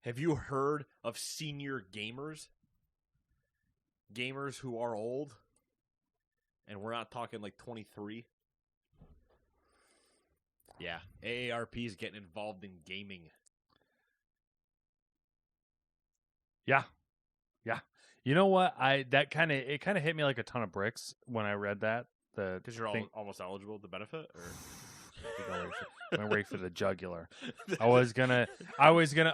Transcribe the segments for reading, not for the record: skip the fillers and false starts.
Have you heard of senior gamers? Gamers who are old? And we're not talking like 23. Yeah, AARP is getting involved in gaming. Yeah. You know what? It kind of hit me like a ton of bricks when I read that. Because you're almost eligible to benefit, or I'm gonna wait for the jugular. I was gonna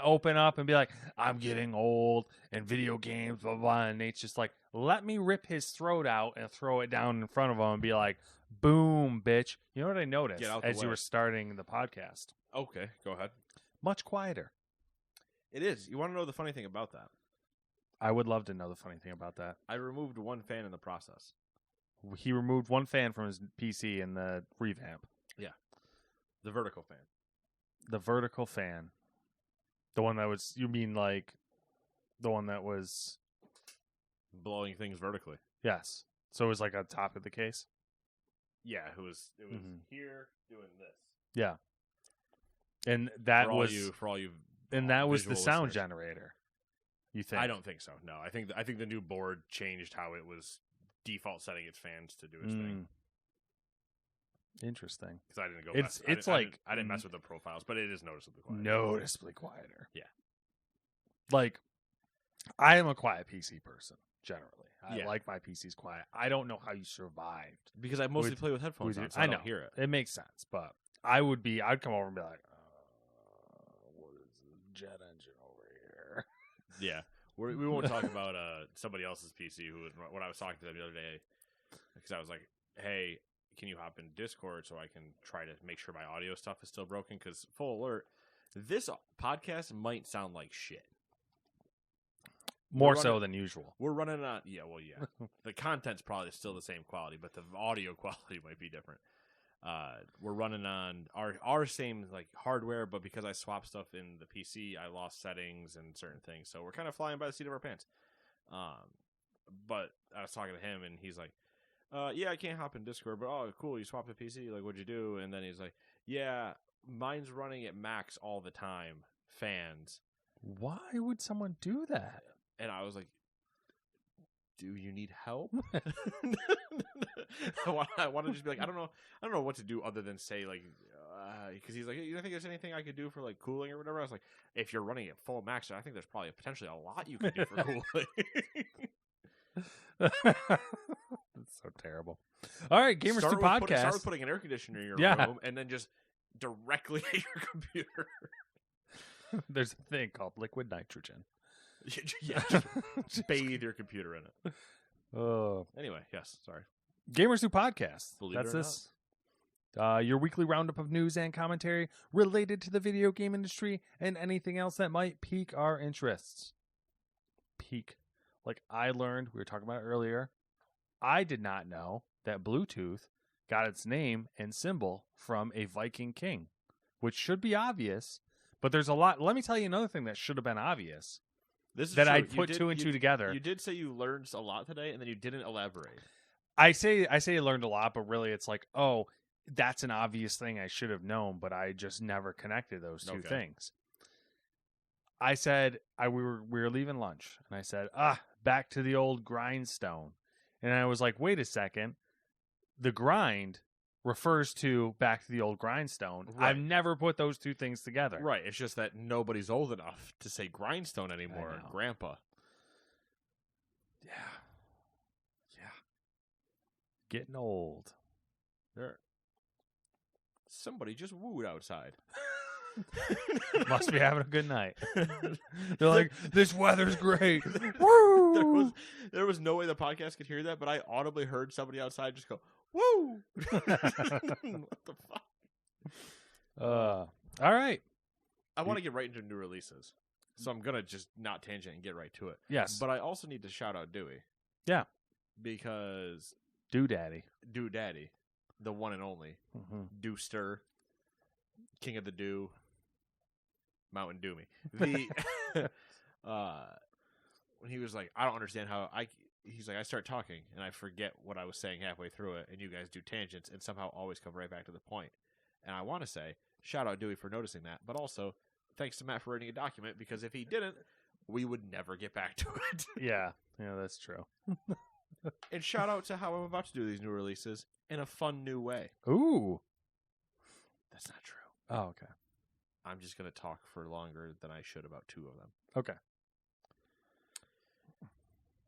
open up and be like, I'm getting old and video games, blah blah. And Nate's just like, let me rip his throat out and throw it down in front of him and be like, boom, bitch. You know what I noticed as you were starting the podcast? Okay, go ahead. Much quieter. It is. You want to know the funny thing about that? I would love to know the funny thing about that. I removed one fan in the process. He removed one fan from his PC in the revamp. Yeah. The vertical fan. The vertical fan. The one that was, you mean like the one that was blowing things vertically. Yes. So it was like on top of the case? Yeah, it was here doing this. Yeah. And that for all you and that was the listeners. Sound generator. You think? I don't think so. No, I think the new board changed how it was default setting its fans to do its thing. Interesting. Because I didn't go. I didn't mess with the profiles, but it is noticeably quieter. Noticeably quieter. Yeah. Like, I am a quiet PC person generally. I like my PCs quiet. I don't know how you survived because I mostly play with headphones on, so I don't hear it. It makes sense, but I'd come over and be like, what is the jet engine over here? Yeah, we won't talk about somebody else's PC when I was talking to them the other day, because I was like, hey, can you hop in Discord so I can try to make sure my audio stuff is still broken? Because full alert, this podcast might sound like shit. More so than usual. We're running on, the content's probably still the same quality, but the audio quality might be different. We're running on our same like hardware, but because I swapped stuff in the PC, I lost settings and certain things. So we're kind of flying by the seat of our pants. But I was talking to him, and he's like, yeah, I can't hop in Discord, but oh, cool, you swapped the PC? Like, what'd you do? And then he's like, yeah, mine's running at max all the time, fans. Why would someone do that? And I was like, do you need help? I want to just be like, I don't know what to do other than say, like, because he's like, you don't think there's anything I could do for like cooling or whatever? I was like, if you're running at full max, I think there's probably potentially a lot you could do for cooling. That's so terrible. All right, Gamers 2 Podcast. Start with putting an air conditioner in your room and then just directly at your computer. There's a thing called liquid nitrogen. Yeah, just bathe your computer in it. Anyway, yes, sorry. Gamers 2 Podcast. Believe That's it or this. Your weekly roundup of news and commentary related to the video game industry and anything else that might pique our interests. Like I learned, we were talking about it earlier, I did not know that Bluetooth got its name and symbol from a Viking king, which should be obvious, but there's a lot. Let me tell you another thing that should have been obvious. This is that true. I put two and two together. You did say you learned a lot today, and then you didn't elaborate. I say I learned a lot, but really it's like, oh, that's an obvious thing I should have known, but I just never connected those two things. I said we were leaving lunch, and I said, back to the old grindstone, and I was like, wait a second, the grind refers to back to the old grindstone. Right. I've never put those two things together. Right. It's just that nobody's old enough to say grindstone anymore. Grandpa. Yeah. Getting old. Somebody just wooed outside. Must be having a good night. They're like, this weather's great. Woo! There was no way the podcast could hear that, but I audibly heard somebody outside just go, woo! What the fuck? All right. I want to get right into new releases, so I'm going to just not tangent and get right to it. Yes. But I also need to shout out Dewey. Yeah. Because... Daddy. The one and only. Mm-hmm. Dewster. King of the Dew. Mountain Dew me. When he was like, I don't understand how he's like, I start talking and I forget what I was saying halfway through it, and you guys do tangents and somehow always come right back to the point. And I want to say, shout out Dewey for noticing that, but also thanks to Matt for writing a document, because if he didn't, we would never get back to it. Yeah, that's true. And shout out to how I'm about to do these new releases in a fun new way. Ooh. That's not true. Oh, okay. I'm just going to talk for longer than I should about 2 of them. Okay.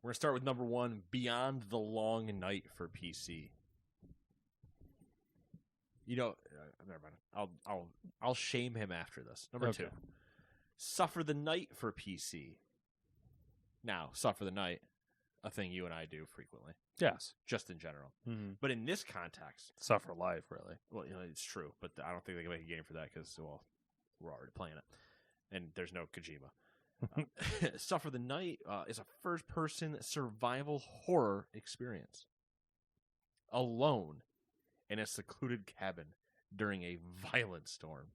We're going to start with number 1, Beyond the Long Night for PC. You know, never mind. I'll shame him after this. Number 2, Suffer the Night for PC. Now, Suffer the Night, a thing you and I do frequently. Yes. Just in general. Mm-hmm. But in this context... Suffer life, really. Well, it's true, but I don't think they can make a game for that because, well, we're already playing it. And there's no Kojima. Suffer the Night is a first-person survival horror experience. Alone in a secluded cabin during a violent storm.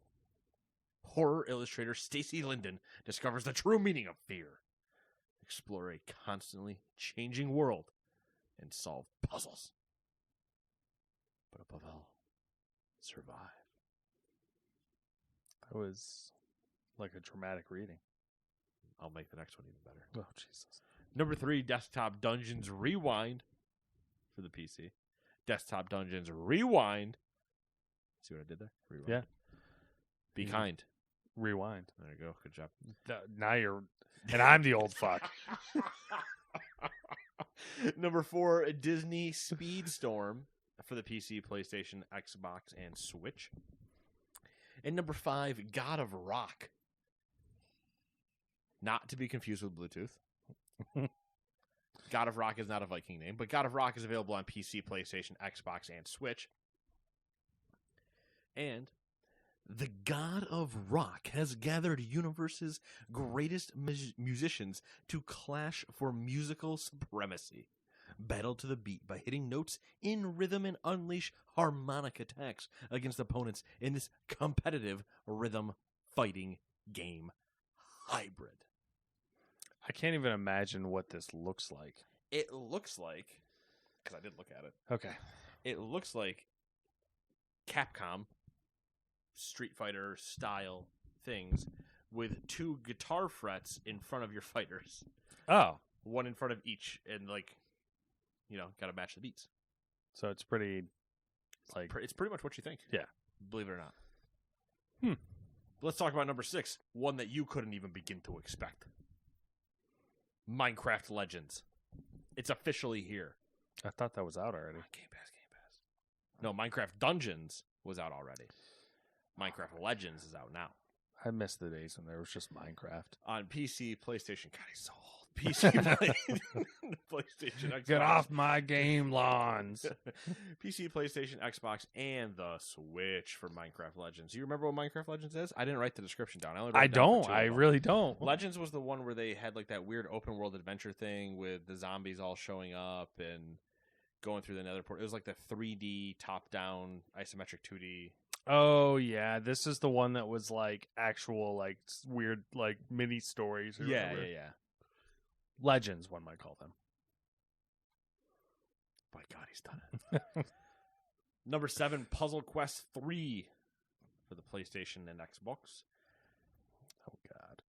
Horror illustrator Stacy Linden discovers the true meaning of fear. Explore a constantly changing world and solve puzzles. But above all, survive. That was like a dramatic reading. I'll make the next one even better. Oh, Jesus. Number 3, Desktop Dungeons Rewind for the PC. Desktop Dungeons Rewind. See what I did there? Rewind. Yeah. Be kind. Rewind. There you go. Good job. Now you're... And I'm the old fuck. Number 4, Disney Speedstorm for the PC, PlayStation, Xbox, and Switch. And number 5, God of Rock. Not to be confused with Bluetooth. God of Rock is not a Viking name, but God of Rock is available on PC, PlayStation, Xbox, and Switch. And the God of Rock has gathered universe's greatest musicians to clash for musical supremacy. Battle to the beat by hitting notes in rhythm and unleash harmonic attacks against opponents in this competitive rhythm fighting game hybrid. I can't even imagine what this looks like. It looks like, because I did look at it. Okay. It looks like Capcom Street Fighter style things with 2 guitar frets in front of your fighters. Oh. One in front of each, and gotta match the beats. So it's pretty, it's pretty much what you think. Yeah. Believe it or not. Let's talk about number 6, one that you couldn't even begin to expect. Minecraft Legends. It's officially here. I thought that was out already. Game Pass. No, Minecraft Dungeons was out already. Minecraft Legends is out now. I miss the days when there was just Minecraft. On PC, PlayStation. God, he's so old. PC, PlayStation, Xbox. Get off my game lawns. PC, PlayStation, Xbox, and the Switch for Minecraft Legends. You remember what Minecraft Legends is? I didn't write the description down. I don't. I really don't. Legends was the one where they had like that weird open world adventure thing with the zombies all showing up and going through the nether portal. It was like the 3D top-down isometric 2D. Oh yeah, this is the one that was like actual like weird like mini stories. Or Yeah. Legends, one might call them. By God, he's done it. Number 7, Puzzle Quest 3 for the PlayStation and Xbox. Oh God.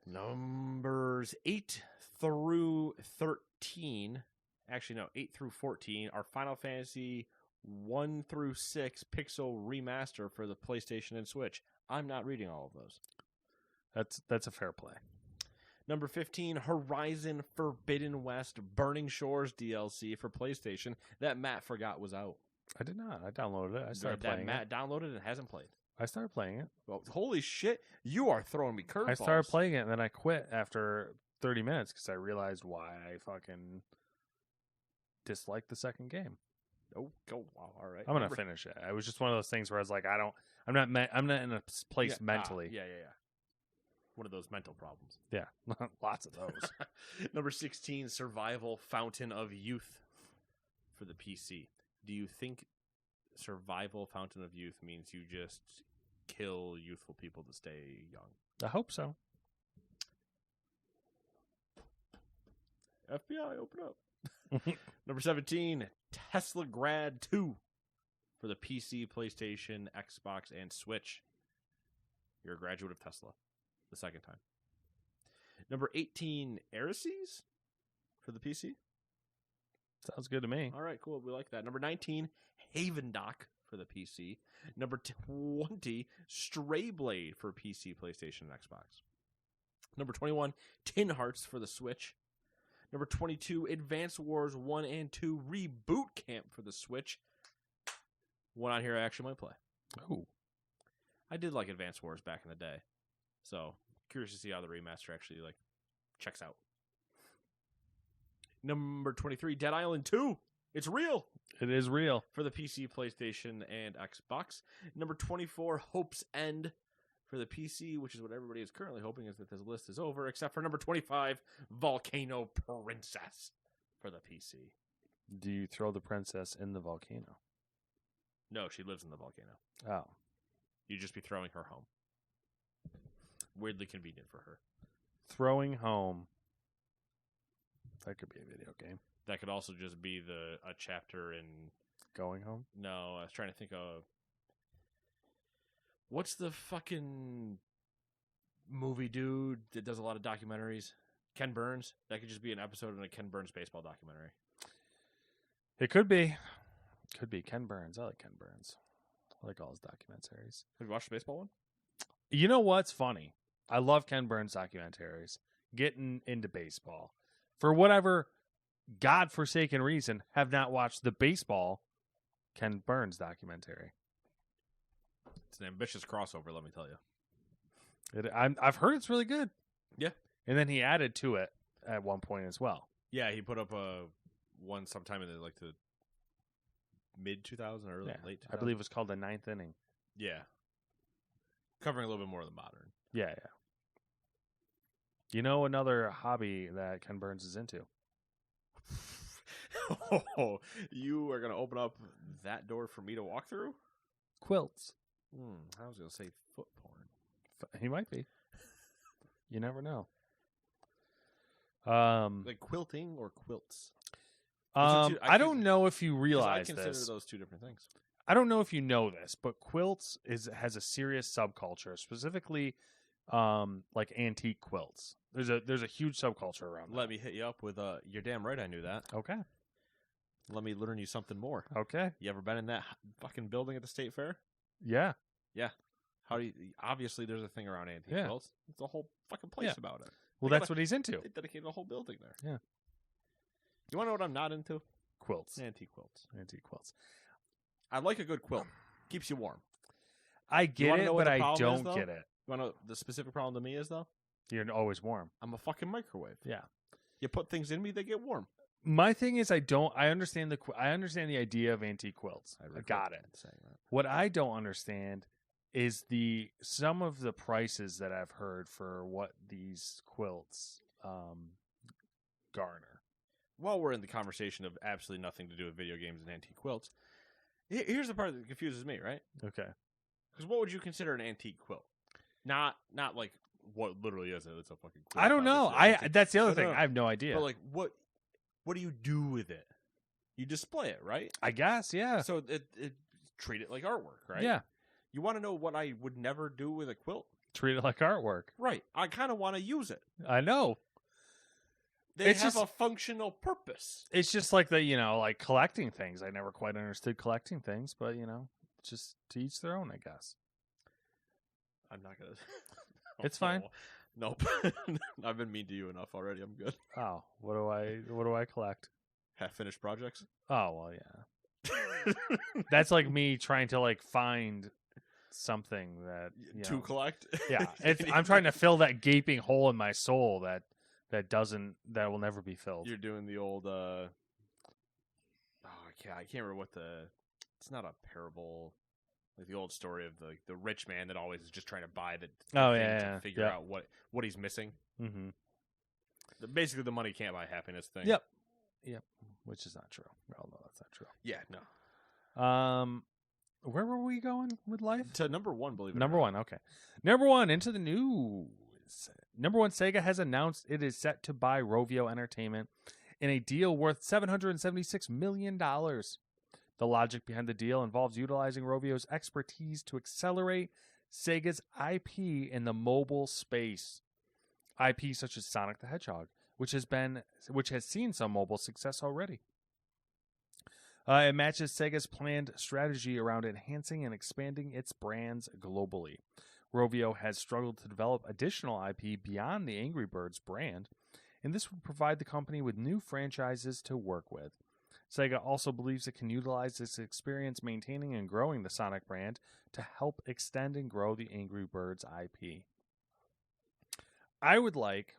Numbers 8 through 13. Actually, no, 8 through 14 are Final Fantasy 1 through 6 Pixel Remaster for the PlayStation and Switch. I'm not reading all of those. That's a fair play. Number 15, Horizon Forbidden West Burning Shores DLC for PlayStation that Matt forgot was out. I did not. I downloaded it. I started playing Matt it. downloaded and hasn't played. I started playing it. Well, holy shit, you are throwing me curveballs. I started playing it and then I quit after 30 minutes because I realized why I fucking disliked the second game. Oh, go! Wow, all right. I'm gonna finish it. It was just one of those things where I was like, I'm not in a place mentally. Yeah. One of those mental problems. Yeah, lots of those. Number 16, Survival Fountain of Youth for the PC. Do you think Survival Fountain of Youth means you just kill youthful people to stay young? I hope so. FBI, open up. Number 17, Tesla Grad 2 for the PC, PlayStation, Xbox, and Switch. You're a graduate of Tesla. the second time. Number 18, Heresies for the PC. Sounds good to me. All right, cool. We like that. Number 19, Havendock for the PC. Number 20, Stray Blade for PC, PlayStation, and Xbox. Number 21, Tin Hearts for the Switch. Number 22, Advance Wars 1 and 2 Reboot Camp for the Switch. One on here I actually might play. Oh. I did like Advance Wars back in the day. So, curious to see how the remaster actually checks out. Number 23, Dead Island 2. It's real. It is real. For the PC, PlayStation, and Xbox. Number 24, Hope's End for the PC, which is what everybody is currently hoping is that this list is over, except for number 25, Volcano Princess for the PC. Do you throw the princess in the volcano? No, she lives in the volcano. Oh. You'd just be throwing her home. Weirdly convenient for her. Throwing home. That could be a video game. That could also just be a chapter in... Going Home? No, I was trying to think of... What's the fucking movie dude that does a lot of documentaries? Ken Burns? That could just be an episode in a Ken Burns baseball documentary. It could be. Could be Ken Burns. I like Ken Burns. I like all his documentaries. Have you watched the baseball one? You know what's funny? I love Ken Burns documentaries. Getting into baseball. For whatever godforsaken reason, have not watched the baseball Ken Burns documentary. It's an ambitious crossover, let me tell you. I've heard it's really good. Yeah. And then he added to it at one point as well. Yeah, he put up one sometime in the mid 2000 or late 2000. I believe it was called The Ninth Inning. Yeah. Covering a little bit more of the modern. Yeah, yeah. You know another hobby that Ken Burns is into? Oh, you are going to open up that door for me to walk through? Quilts. I was going to say foot porn. He might be. You never know. Like quilting or quilts? I don't know if you realize I consider this. those two different things. I don't know if you know this, but quilts has a serious subculture, specifically like antique quilts. There's a huge subculture around that. Let me hit you up with you're damn right I knew that. Okay. Let me learn you something more. Okay. You ever been in that fucking building at the state fair? Yeah. Yeah. How do you? Obviously, there's a thing around antique quilts. It's a whole fucking place about it. Well, that's what he's into. They dedicated a whole building there. Yeah. You want to know what I'm not into? Quilts. Antique quilts. Antique quilts. I like a good quilt. Keeps you warm. I get it, but I don't get it. You want to know the specific problem to me is, though? You're always warm. I'm a fucking microwave. Yeah. You put things in me, they get warm. My thing is, I understand the idea of antique quilts. I got it. Saying that. What I don't understand is some of the prices that I've heard for what these quilts garner. While we're in the conversation of absolutely nothing to do with video games and antique quilts, here's the part that confuses me, right? Okay. Because what would you consider an antique quilt? Not like what literally is it? It's a fucking quilt. I don't know. That's the other thing. I have no idea. But like, what do you do with it? You display it, right? I guess, yeah. So it treat it like artwork, right? Yeah. You want to know what I would never do with a quilt? Treat it like artwork. Right. I kind of want to use it. I know. They have a functional purpose. It's just like like collecting things. I never quite understood collecting things, but just to each their own, I guess. I'm not gonna. It's fine. Nope. I've been mean to you enough already. I'm good. Oh, what do I collect? Half finished projects. Oh well, yeah. That's like me trying to find something that to collect. Yeah, I'm trying to fill that gaping hole in my soul that will never be filled. You're doing the old. I can't remember what it's not a parable. Like the old story of the rich man that always is just trying to buy the thing to figure out what he's missing. Mm-hmm. Basically, the money can't buy happiness thing. Yep. Which is not true. We all know that's not true. Yeah, no. Where were we going with life? To number one, believe it. Number one, okay. Number one, into the news. Number one, Sega has announced it is set to buy Rovio Entertainment in a deal worth $776 million. The logic behind the deal involves utilizing Rovio's expertise to accelerate Sega's IP in the mobile space. IP such as Sonic the Hedgehog, which has seen some mobile success already. It matches Sega's planned strategy around enhancing and expanding its brands globally. Rovio has struggled to develop additional IP beyond the Angry Birds brand, and this would provide the company with new franchises to work with. Sega also believes it can utilize its experience maintaining and growing the Sonic brand to help extend and grow the Angry Birds IP. I would like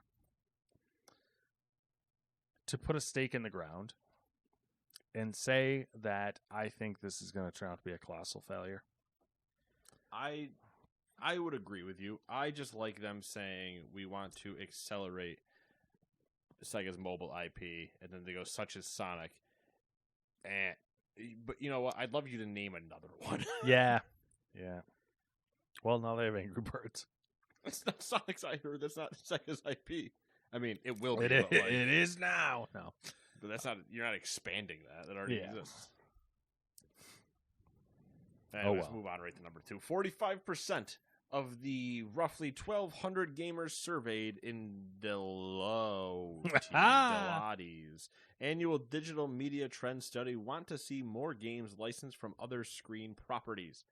to put a stake in the ground and say that I think this is going to turn out to be a colossal failure. I would agree with you. I just like them saying we want to accelerate Sega's mobile IP, and then they go such as Sonic. But you know what? I'd love you to name another one. Yeah. Well, now they have Angry Birds. That's not Sonic's IP. That's not Sega's IP. I mean, it will be. It is now. No. But that's not. You're not expanding that. That already exists. Let's move on right to number 2. 45% of the roughly 1,200 gamers surveyed in Deloitte's annual digital media trend study want to see more games licensed from other screen properties.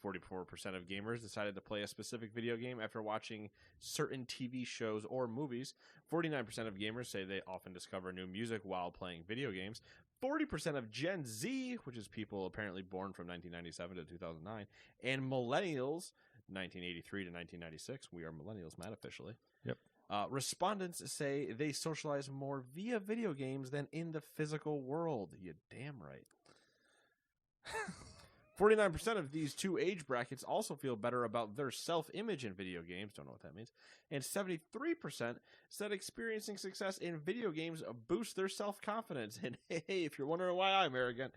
44% of gamers decided to play a specific video game after watching certain TV shows or movies. 49% of gamers say they often discover new music while playing video games. 40% of Gen Z, which is people apparently born from 1997 to 2009, and millennials, 1983 to 1996. We are millennials, Matt, officially. Yep. Respondents say they socialize more via video games than in the physical world. You damn right. 49% of these two age brackets also feel better about their self-image in video games. Don't know what that means. And 73% said experiencing success in video games boosts their self-confidence. And hey, if you're wondering why I'm arrogant,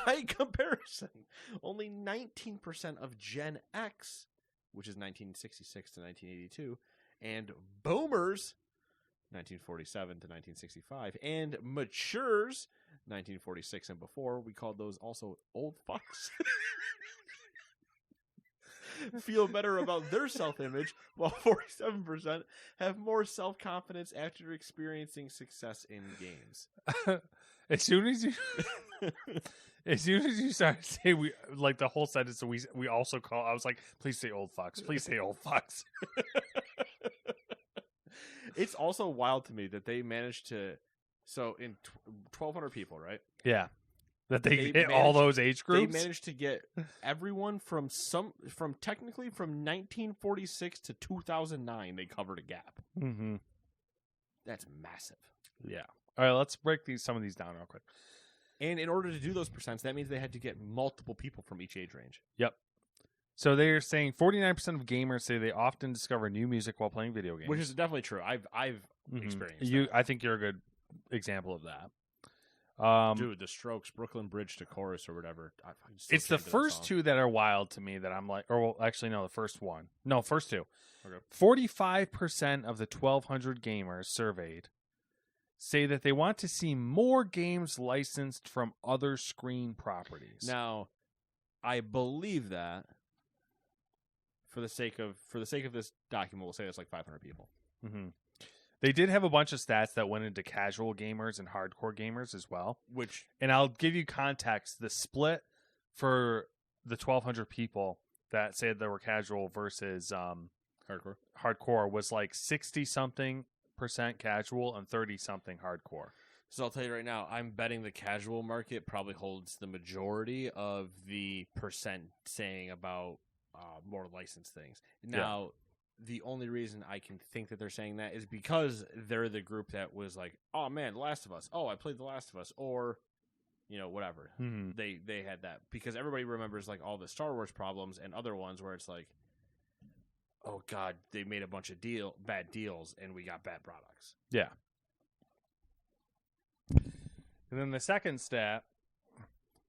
by comparison, only 19% of Gen X, which is 1966 to 1982, and Boomers, 1947 to 1965, and Matures, 1946 and before, we called those also old fucks, feel better about their self-image, while 47% have more self-confidence after experiencing success in games. As soon as you started to say we, like the whole sentence, so we also call, I was like, please say old fucks. Please say old fucks. It's also wild to me that they managed to, so in 1,200 people, right? Yeah. That they hit all those age groups? They managed to get everyone from technically from 1946 to 2009, they covered a gap. Mm-hmm. That's massive. Yeah. All right, let's break some of these down real quick. And in order to do those percents, that means they had to get multiple people from each age range. Yep. So they're saying 49% of gamers say they often discover new music while playing video games. Which is definitely true. I've experienced that. that. I think you're a good example of that. Dude, the Strokes, Brooklyn Bridge to Chorus or whatever. It's the first two that are wild to me that I'm like, or well, actually, no, the first one. No, first two. Okay. 45% of the 1,200 gamers surveyed say that they want to see more games licensed from other screen properties. Now, I believe that for the sake of this document, we'll say it's like 500 people. Mm-hmm. They did have a bunch of stats that went into casual gamers and hardcore gamers as well. And I'll give you context. The split for the 1,200 people that said they were casual versus hardcore was like 60-something% casual and 30-something hardcore. So I'll tell you right now, I'm betting the casual market probably holds the majority of the percent saying about more licensed things. Now, the only reason I can think that they're saying that is because they're the group that was like, oh man, The Last of Us. Oh, I played The Last of Us. Or, whatever. Mm-hmm. They had that. Because everybody remembers like all the Star Wars problems and other ones where it's like, oh God, they made a bunch of bad deals and we got bad products. Yeah. And then the second stat,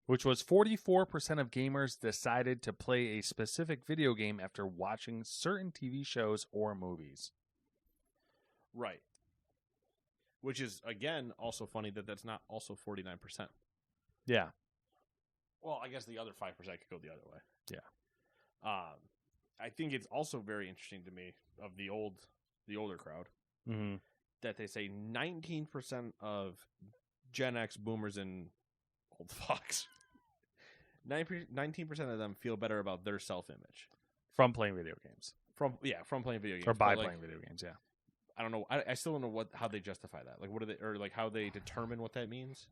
which was 44% of gamers decided to play a specific video game after watching certain TV shows or movies. Right. Which is, again, also funny that that's not also 49%. Yeah. Well, I guess the other 5% could go the other way. Yeah. I think it's also very interesting to me of the older crowd that they say 19% of Gen X, Boomers, and old fucks, 19% of them feel better about their self-image from playing video games. From playing video games or by playing video games. Yeah, I don't know. I still don't know how they justify that. Like, what do they, or like how they determine what that means?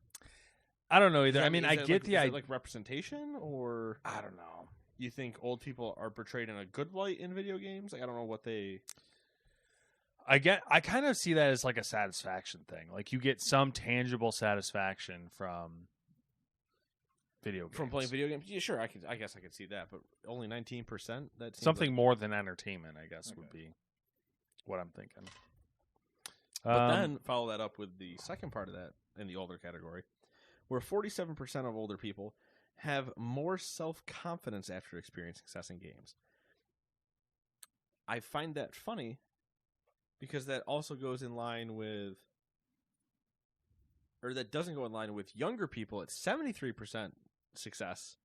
I don't know either. That, I mean, I get the idea. Like representation, or I don't know. You think old people are portrayed in a good light in video games? Like, I don't know what they. I kind of see that as like a satisfaction thing. Like, you get some tangible satisfaction from video games. From playing video games? Yeah, sure. I guess I could see that, but only 19%. That something more than entertainment, I guess, would be what I'm thinking. But then follow that up with the second part of that in the older category, where 47% of older people have more self-confidence after experiencing success in games. I find that funny because that also goes in line with, or that doesn't go in line with younger people at 73% success.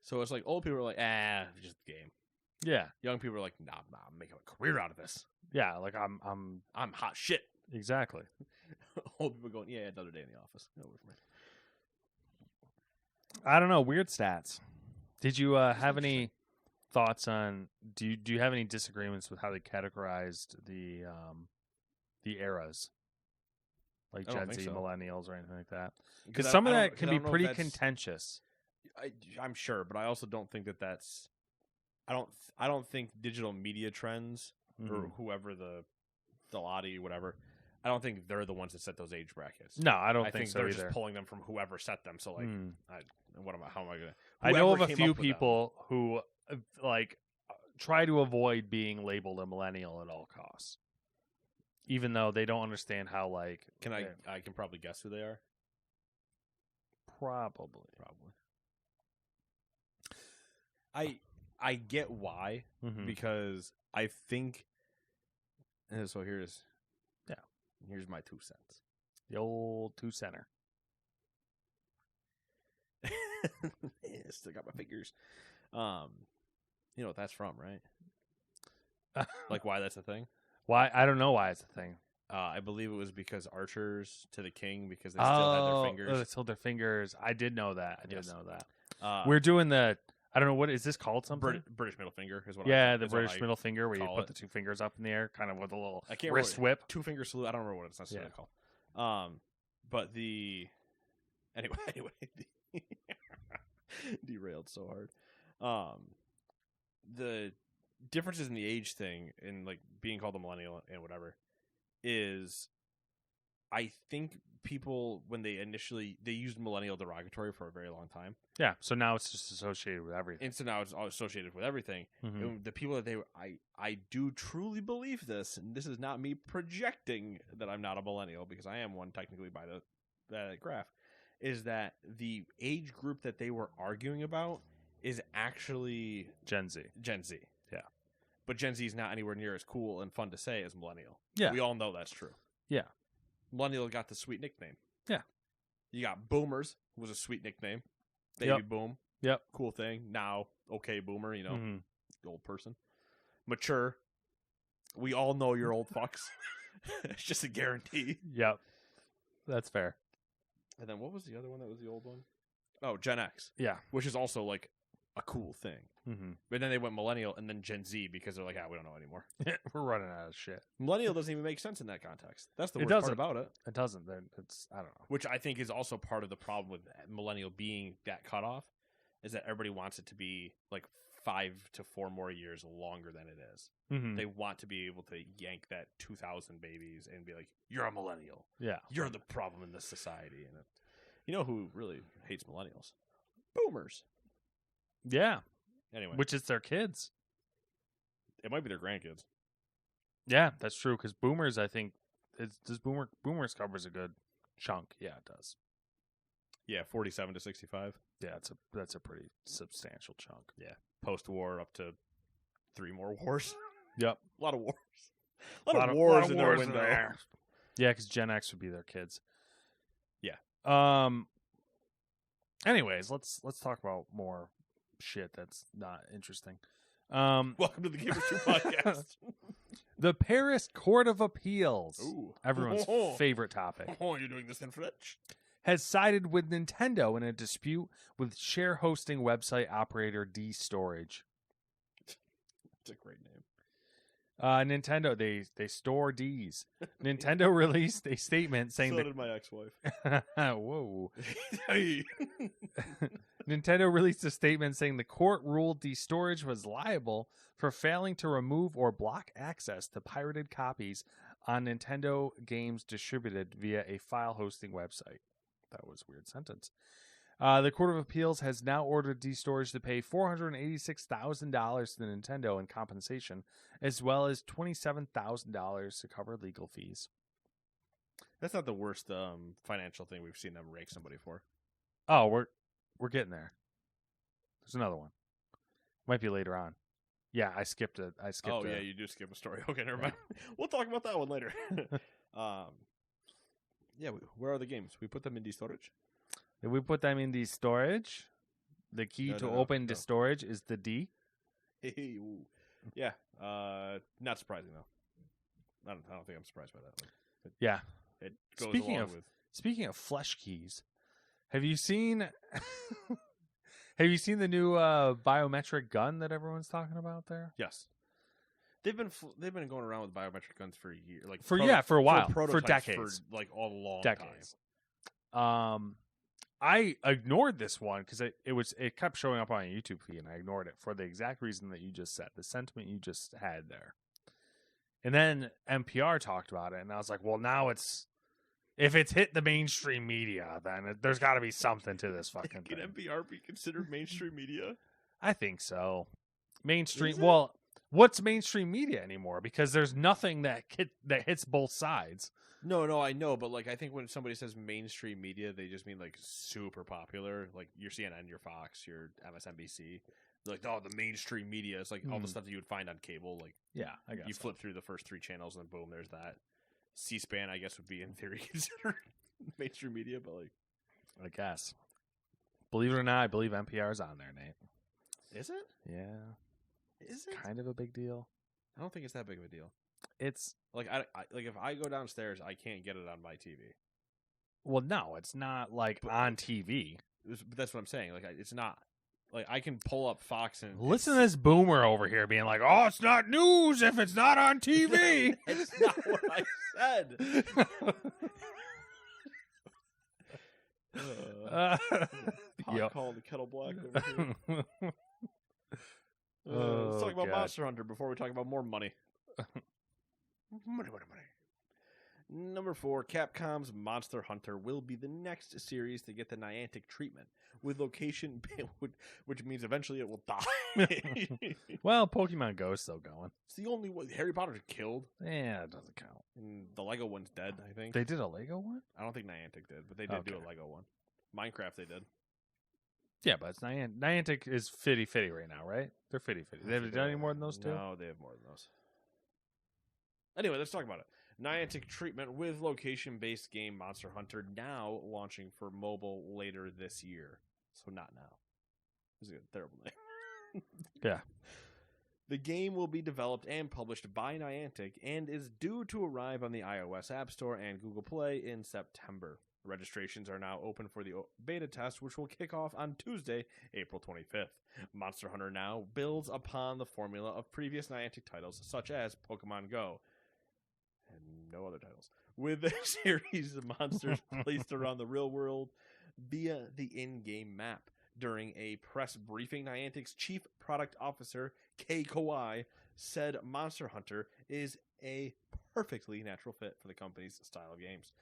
So it's like old people are like, just a game. Yeah. Young people are like, nah, I'm making a career out of this. Yeah, like I'm hot shit. Exactly. Old people going, yeah, another day in the office. No, I don't know. Weird stats. Did you have any thoughts on? Do you have any disagreements with how they categorized the eras, like Gen Z, millennials, or anything like that? Because some of that can be pretty contentious. I'm sure, but I also don't think that's. I don't think digital media trends or whoever the Lottie, whatever. I don't think they're the ones that set those age brackets. No, I don't think so they're either. Just pulling them from whoever set them. So like, how am I gonna? I know of a few people who like try to avoid being labeled a millennial at all costs, even though they don't understand how like. I can probably guess who they are. Probably. I get why, because I think. And so here's my 2 cents. The old 2 center. Still got my fingers. You know what that's from, right? Like why that's a thing? Why? I don't know why it's a thing. I believe it was because archers to the king because they still had their fingers. They still had their fingers. I did know that. I did know that. We're doing the. I don't know what is this called. Something British middle finger is what. The British middle finger, where you put the 2 fingers up in the air, kind of with a little wrist whip, 2-finger salute. I don't remember what it's necessarily called. But the anyway, derailed so hard. The differences in the age thing and like being called a millennial and whatever is, I think people when they used millennial derogatory for a very long time. Yeah, so now it's just associated with everything. And so now it's associated with everything. And the people that I do truly believe this, and this is not me projecting that I'm not a millennial because I am one technically by the graph, is that the age group that they were arguing about is actually Gen Z. Yeah. But Gen Z is not anywhere near as cool and fun to say as millennial. Yeah. We all know that's true. Yeah. Millennial got the sweet nickname. Yeah. You got Boomers, was a sweet nickname. Baby Boom. Yep. Cool thing. Now, okay, Boomer, old person. Mature. We all know you're old fucks. It's just a guarantee. Yep. That's fair. And then what was the other one that was the old one? Oh, Gen X. Yeah. Which is also like a cool thing. But then they went millennial and then Gen Z because they're like, we don't know anymore. We're running out of shit. Millennial doesn't even make sense in that context. That's the worst part about it. It doesn't. It's I don't know. Which I think is also part of the problem with millennial being that cutoff is that everybody wants it to be like 5 to 4 more years longer than it is. They want to be able to yank that 2000 babies and be like, you're a millennial. Yeah. You're the problem in this society. And you know who really hates millennials? Boomers. Yeah. Anyway. Which is their kids. It might be their grandkids. Yeah, that's true. Because boomers, I think, boomers covers a good chunk. Yeah, it does. Yeah, 47 to 65. Yeah, that's a pretty substantial chunk. Yeah, post-war up to 3 more wars. Yep, a lot of wars. A lot of wars in their window. Yeah, because Gen X would be their kids. Yeah. Anyways, let's talk about more shit that's not interesting. Welcome to the Gamers 2 podcast. The Paris Court of Appeals, Ooh. everyone's favorite topic, You're doing this in French? has sided with Nintendo in a dispute with share hosting website operator D-Storage. It's a great name. Nintendo, they store D's. Nintendo released a statement saying So did my ex-wife. Whoa. Nintendo released a statement saying the court ruled D-Storage was liable for failing to remove or block access to pirated copies on Nintendo games distributed via a file hosting website. That was a weird sentence. The Court of Appeals has now ordered D-Storage to pay $486,000 to Nintendo in compensation, as well as $27,000 to cover legal fees. That's not the worst financial thing we've seen them rake somebody for. Oh, we're getting there. There's another one. Might be later on. Yeah, I skipped it. Yeah, you do skip a story. Okay, never mind. We'll talk about that one later. Where are the games? We put them in D-Storage? If we put them in the storage, the key to open the storage is the D. Hey, yeah, not surprising though. I don't think I'm surprised by that. It goes Speaking of flesh keys, have you seen the new biometric gun that everyone's talking about there? Yes. They've been going around with biometric guns for a year, for a while, for decades, for a long decades. time. I ignored this one because it kept showing up on a YouTube feed, and I ignored it for the exact reason that you just said, the sentiment you just had there. And then NPR talked about it, and I was like, well, now if it's hit the mainstream media, then there's got to be something to this fucking thing. Can NPR be considered mainstream media? I think so. Mainstream. Well, what's mainstream media anymore? Because there's nothing that hits both sides. No, I know, but I think when somebody says mainstream media, they just mean super popular, like your CNN, your Fox, your MSNBC. They're the mainstream media is all the stuff that you would find on cable. Yeah, I guess you flip through the first 3 channels and then boom, there's that. C-SPAN, I guess, would be in theory considered mainstream media, but I guess. Believe it or not, I believe NPR is on there, Nate. Is it? Yeah. Is it? Kind of a big deal. I don't think it's that big of a deal. It's if I go downstairs, I can't get it on my TV. Well, no, it's not on TV. But that's what I'm saying. It's not I can pull up Fox and listen to this boomer over here being like, "Oh, it's not news if it's not on TV." It's not what I said. Pot calling the kettle black over here. Let's talk about Monster Hunter before we talk about more money. Money. Number 4, Capcom's Monster Hunter will be the next series to get the Niantic treatment, with location, which means eventually it will die. Well, Pokemon Go is still going. It's the only one. Harry Potter's killed. Yeah, it doesn't count. And the Lego one's dead, I think. They did a Lego one? I don't think Niantic did, but they did do a Lego one. Minecraft they did. Yeah, but it's Niantic is fitty right now, right? They're fitty. They haven't done any more than those two? No, they have more than those. Anyway, let's talk about it. Niantic treatment with location-based game Monster Hunter now launching for mobile later this year. So not now. This is a terrible name. Yeah. The game will be developed and published by Niantic and is due to arrive on the iOS App Store and Google Play in September. Registrations are now open for the beta test, which will kick off on Tuesday, April 25th. Monster Hunter now builds upon the formula of previous Niantic titles, such as Pokemon Go, and no other titles, with a series of monsters placed around the real world via the in-game map. During a press briefing, Niantic's Chief Product Officer, Kei Kawai, said Monster Hunter is a perfectly natural fit for the company's style of games.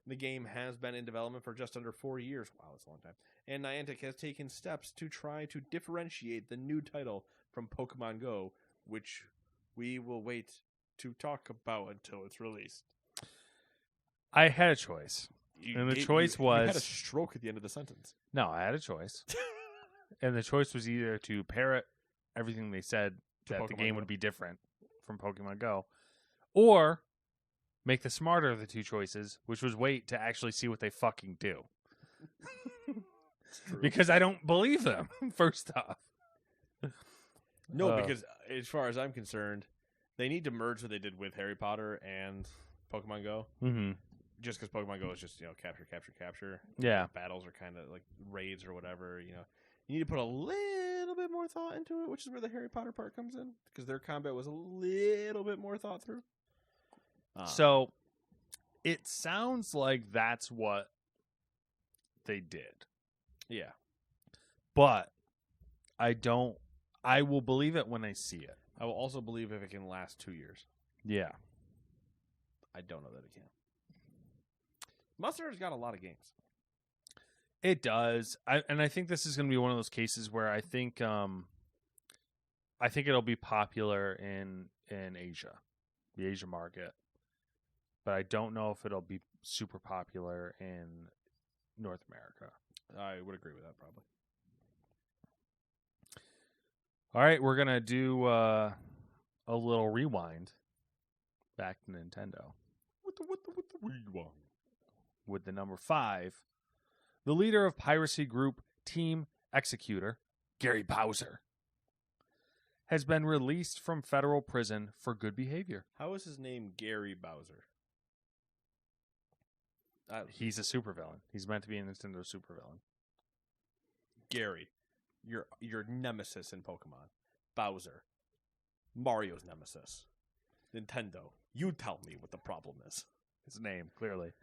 The game has been in development for just under 4 years. Wow, that's a long time. And Niantic has taken steps to try to differentiate the new title from Pokemon Go, which we will wait to talk about until it's released. I had a choice. And the choice was... You had a stroke at the end of the sentence. No, I had a choice. And the choice was either to parrot everything they said that Pokemon the game would be different from Pokemon Go, or make the smarter of the two choices, which was wait to actually see what they fucking do. Because I don't believe them, first off. No, because as far as I'm concerned, they need to merge what they did with Harry Potter and Pokemon Go. Mm-hmm. Just because Pokemon Go is just, capture. Yeah. Like, battles are kind of like raids or whatever, You need to put a little bit more thought into it, which is where the Harry Potter part comes in. Because their combat was a little bit more thought through. So, it sounds like that's what they did. Yeah. But I will believe it when I see it. I will also believe if it can last 2 years. Yeah. I don't know that it can. Monster's got a lot of games. It does. I think this is going to be one of those cases where I think it'll be popular in Asia, the Asia market. But I don't know if it'll be super popular in North America. I would agree with that, probably. All right, we're going to do a little rewind back to Nintendo. With the rewind. With the number 5, the leader of piracy group Team Executor, Gary Bowser, has been released from federal prison for good behavior. How is his name Gary Bowser? He's a supervillain. He's meant to be a Nintendo supervillain. Gary, your nemesis in Pokemon. Bowser, Mario's nemesis. Nintendo, you tell me what the problem is. His name, clearly.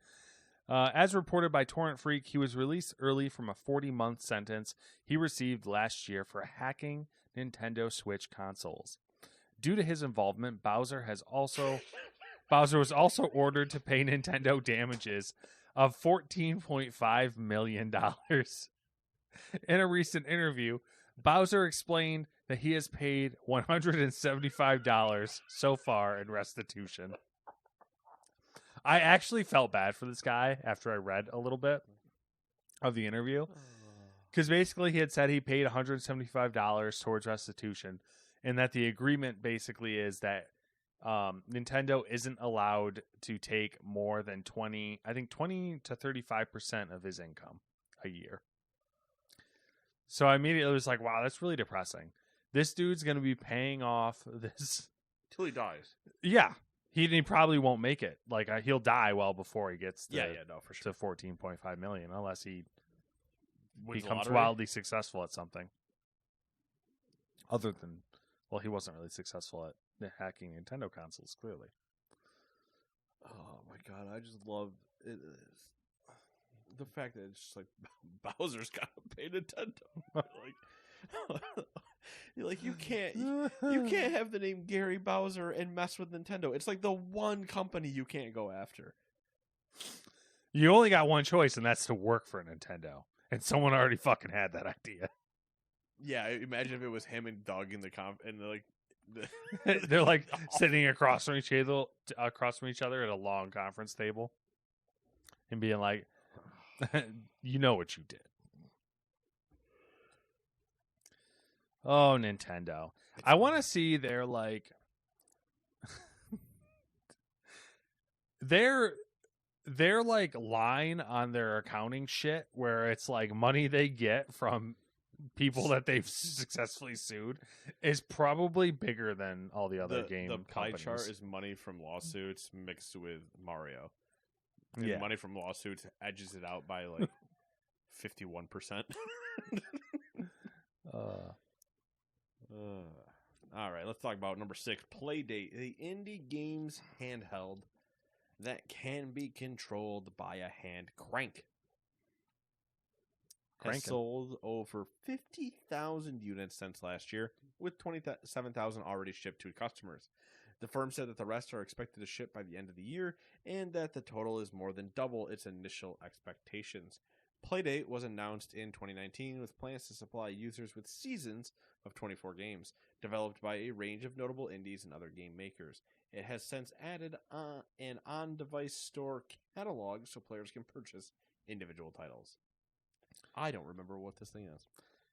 As reported by Torrent Freak, he was released early from a 40-month sentence he received last year for hacking Nintendo Switch consoles. Due to his involvement, Bowser was also ordered to pay Nintendo damages of $14.5 million. In a recent interview, Bowser explained that he has paid $175 so far in restitution. I actually felt bad for this guy after I read a little bit of the interview. Because basically he had said he paid $175 towards restitution. And that the agreement basically is that Nintendo isn't allowed to take more than 20 to 35% of his income a year. So I immediately was like, wow, that's really depressing. This dude's going to be paying off this till he dies. Yeah. He probably won't make it. Like he'll die well before he gets for sure. to $14.5 million, unless he wins becomes wildly successful at something. Other than, well, he wasn't really successful at hacking Nintendo consoles, clearly. Oh my god, I just love it. The fact that it's just like Bowser's got to pay Nintendo. You can't have the name Gary Bowser and mess with Nintendo. It's like the one company you can't go after. You only got one choice, and that's to work for Nintendo. And someone already fucking had that idea. Yeah, imagine if it was him and Doug in the they're like sitting across from each other at a long conference table, and being like, "You know what you did." Oh, Nintendo. I want to see their their line on their accounting shit where it's like money they get from people that they've successfully sued is probably bigger than all the other game companies. The pie companies. chart is money from lawsuits mixed with Mario. And yeah. Money from lawsuits edges it out by 51%. All right, let's talk about number 6, Playdate, the indie games handheld that can be controlled by a hand crank. Has sold over 50,000 units since last year, with 27,000 already shipped to customers. The firm said that the rest are expected to ship by the end of the year, and that the total is more than double its initial expectations. Playdate was announced in 2019 with plans to supply users with seasons of 24 games, developed by a range of notable indies and other game makers. It has since added an on-device store catalog so players can purchase individual titles. I don't remember what this thing is.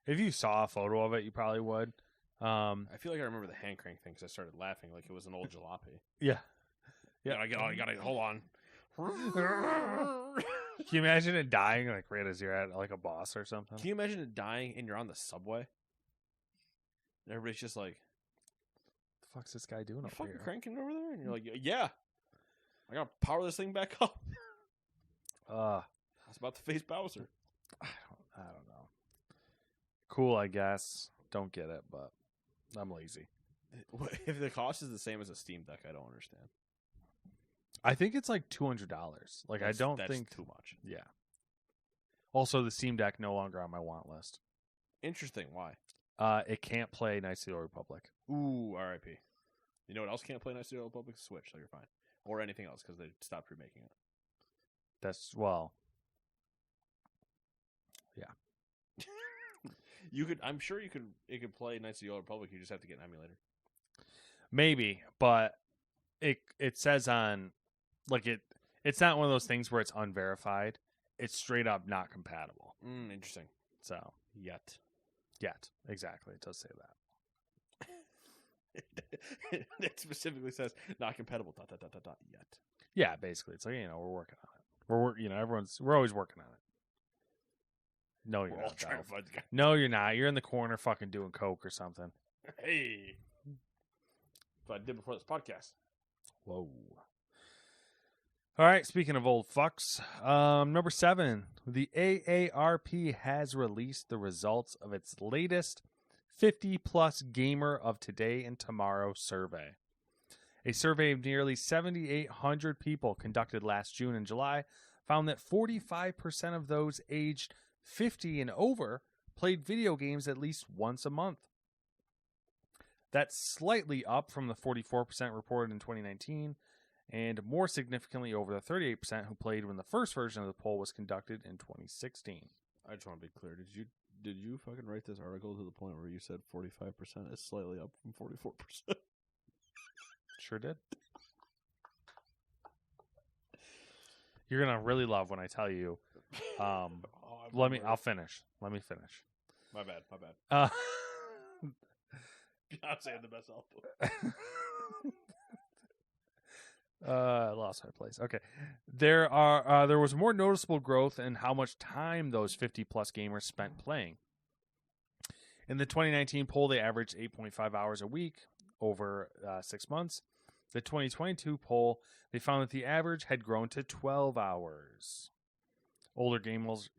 If you saw a photo of it, you probably would. I feel like I remember the hand crank thing because I started laughing like it was an old jalopy. Yeah. I gotta hold on. Can you imagine it dying right as you're at like a boss or something? Can you imagine it dying and you're on the subway? And everybody's just like, fuck's this guy doing You over fucking here? cranking over there? And you're like, yeah. I gotta power this thing back up. I was about to face Bowser. I don't know. Cool, I guess. Don't get it, but I'm lazy. If the cost is the same as a Steam Deck, I don't understand. I think it's like $200. Like, That's too much. Yeah. Also, the Steam Deck no longer on my want list. Interesting. Why? It can't play Knights of the Old Republic. Ooh, R.I.P. You know what else can't play Knights of the Old Republic? Switch, so you're fine. Or anything else, because they stopped remaking it. That's, well... Yeah. I'm sure it could play Knights of the Old Republic. You just have to get an emulator. Maybe, but it says on... Like, it's not one of those things where it's unverified. It's straight up not compatible. Interesting. So... Yet. Exactly. It does say that. It specifically says not compatible. ... Yet. Yeah, basically, it's like, we're working on it. We're always working on it. No, you're We're all not. trying to find the guy. No, you're not. You're in the corner, fucking doing coke or something. Hey, that's what I did before this podcast. Whoa. All right. Speaking of old fucks, number 7, the AARP has released the results of its latest 50-plus gamer of today and tomorrow survey. A survey of nearly 7,800 people conducted last June and July found that 45% of those aged 50 and over played video games at least once a month. That's slightly up from the 44% reported in 2019, and more significantly over the 38% who played when the first version of the poll was conducted in 2016. I just want to be clear. Did you fucking write this article to the point where you said 45% is slightly up from 44%? Sure did. You're gonna really love when I tell you. I'll finish. Let me finish. My bad. Beyonce had the best album. I lost my place. Okay. There was more noticeable growth in how much time those 50-plus gamers spent playing. In the 2019 poll, they averaged 8.5 hours a week over 6 months. The 2022 poll, they found that the average had grown to 12 hours. Older gamers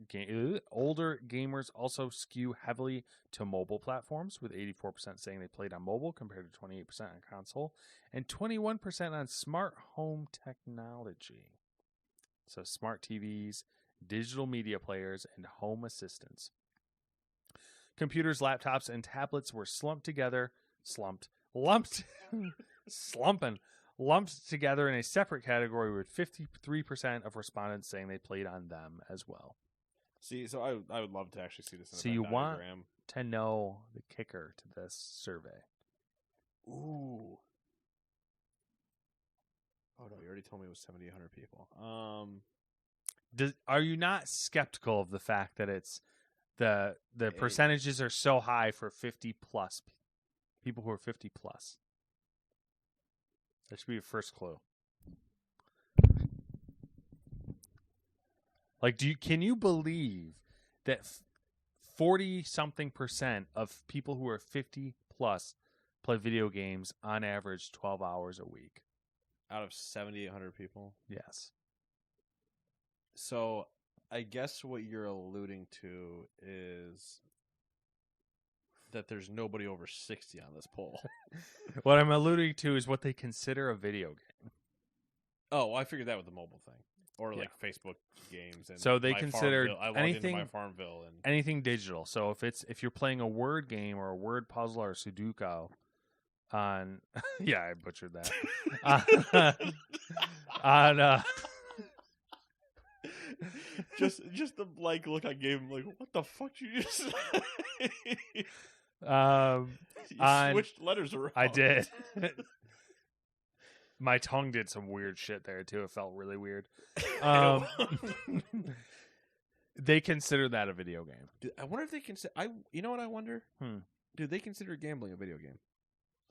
also skew heavily to mobile platforms, with 84% saying they played on mobile compared to 28% on console, and 21% on smart home technology. So smart TVs, digital media players, and home assistants. Computers, laptops, and tablets were lumped together in a separate category, with 53% of respondents saying they played on them as well. See, so I would love to actually see this in a So you diagram. want to know the kicker to this survey. Ooh. Oh, no, you already told me it was 7,800 people. Are you not skeptical of the fact that it's the percentages are so high for 50-plus people who are 50-plus? That should be your first clue. Like, can you believe that 40-something% of people who are 50-plus play video games on average 12 hours a week? Out of 7,800 people? Yes. So, I guess what you're alluding to is that there's nobody over 60 on this poll. What I'm alluding to is what they consider a video game. Oh, well, I figured that with the mobile thing. Or like Facebook games. And so they consider anything into my Farmville and anything digital. So if you're playing a word game or a word puzzle or Sudoku on yeah, I butchered that. on just the blank look I gave him, like, what the fuck did you just say? You switched letters around. I did. My tongue did some weird shit there too. It felt really weird. They consider that a video game. I wonder if they consider. You know what I wonder? Do they consider gambling a video game?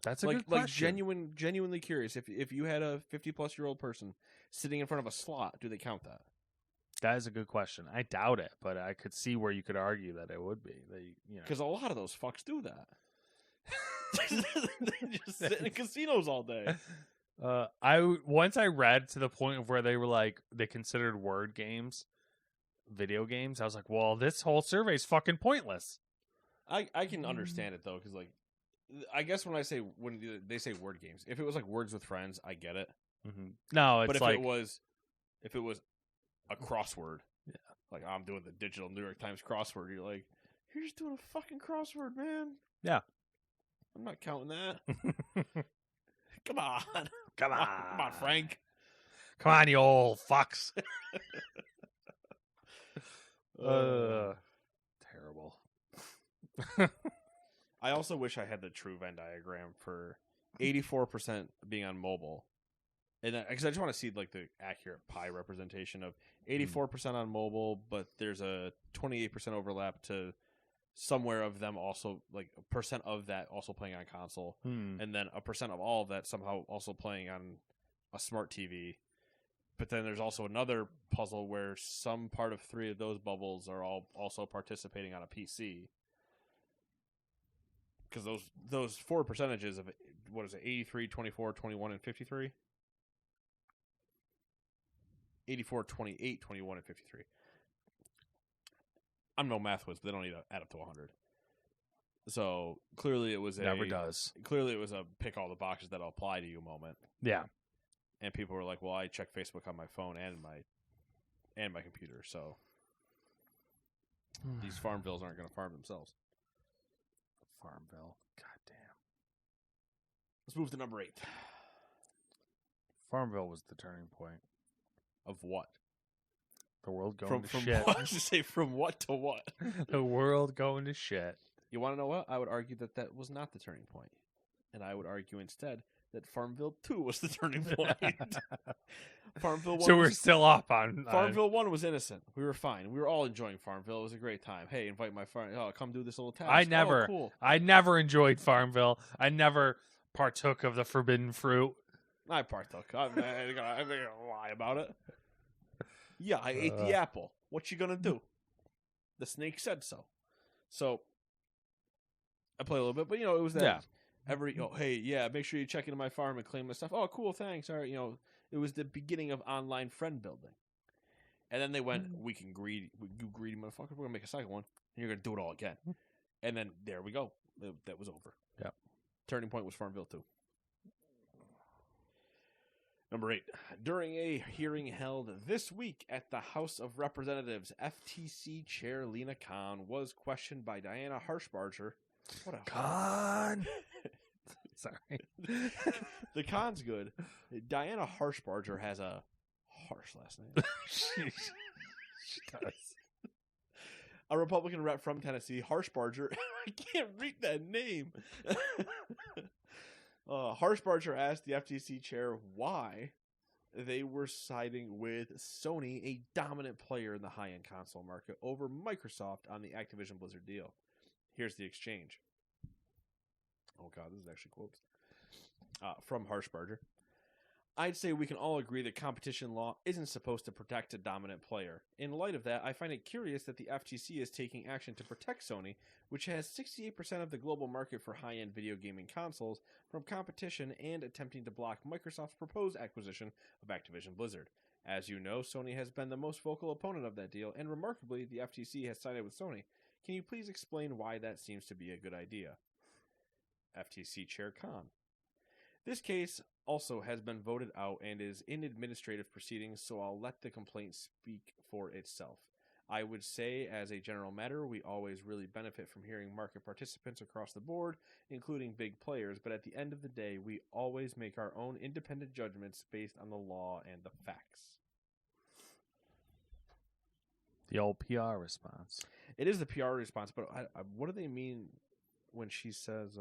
That's a good question. Like genuinely curious. If you had a 50-plus-year-old person sitting in front of a slot, do they count that? That is a good question. I doubt it, but I could see where you could argue that it would be. Because a lot of those fucks do that. They just sit in casinos all day. Once I read to the point of where they were like they considered word games video games, I was like, well, this whole survey is fucking pointless. I can understand it though, because like I guess when they say word games, if it was like Words with Friends, I get it. Mm-hmm. No, it's but if like it was a crossword, yeah, like I'm doing the digital New York Times crossword, you're like, you're just doing a fucking crossword, man. Yeah, I'm not counting that. Come on, come on, Frank. Come on, you old fucks. Terrible. I also wish I had the true Venn diagram for 84% being on mobile, and because I just want to see like the accurate pie representation of 84% on mobile, but there's a 28% overlap to somewhere of them also like a percent of that also playing on console, and then a percent of all of that somehow also playing on a smart TV. But then there's also another puzzle where some part of 3 of those bubbles are all also participating on a PC. Because those 4 percentages of, what is it, 83, 24, 21, and 53? 84, 28, 21, and 53. I'm no math whiz, but they don't need to add up to 100. So clearly it was never does. Clearly it was a pick all the boxes that apply to you moment. Yeah. And people were like, well, I check Facebook on my phone and my computer, so these Farmvilles aren't going to farm themselves. Farmville. God damn. Let's move to number 8. Farmville was the turning point. Of what? The world going to shit. I was to say from what to what? The world going to shit. You want to know what? I would argue that was not the turning point. And I would argue instead that Farmville 2 was the turning point. Farmville 1 so we're still up on... Farmville 1 was innocent. We were fine. We were all enjoying Farmville. It was a great time. Hey, invite my friend. Oh, come do this little task. I never enjoyed Farmville. I never partook of the forbidden fruit. I partook. I'm not gonna lie about it. Yeah, I ate the apple. What you gonna do? The snake said so. So I play a little bit, but it was that... Yeah. Make sure you check into my farm and claim my stuff. Oh, cool, thanks. All right, it was the beginning of online friend building. And then they went, you greedy motherfucker, we're going to make a second one, and you're going to do it all again. And then there we go. That was over. Yeah. Turning point was Farmville 2. Number 8. During a hearing held this week at the House of Representatives, FTC Chair Lena Khan was questioned by Diana Harshbarger. What a Khan. Sorry. The Khan's good. Diana Harshbarger has a harsh last name. She does. A Republican rep from Tennessee, Harshbarger. I can't read that name. Harshbarger asked the FTC chair why they were siding with Sony, a dominant player in the high-end console market, over Microsoft on the Activision Blizzard deal. Here's the exchange. Oh, God, this is actually quotes. From Harshbarger. I'd say we can all agree that competition law isn't supposed to protect a dominant player. In light of that, I find it curious that the FTC is taking action to protect Sony, which has 68% of the global market for high-end video gaming consoles, from competition and attempting to block Microsoft's proposed acquisition of Activision Blizzard. As you know, Sony has been the most vocal opponent of that deal, and remarkably, the FTC has sided with Sony. Can you please explain why that seems to be a good idea? FTC Chair Khan. This case also has been voted out and is in administrative proceedings, so I'll let the complaint speak for itself. I would say, as a general matter, we always really benefit from hearing market participants across the board, including big players, but at the end of the day, we always make our own independent judgments based on the law and the facts. The old PR response. It is the PR response, but what do they mean when she says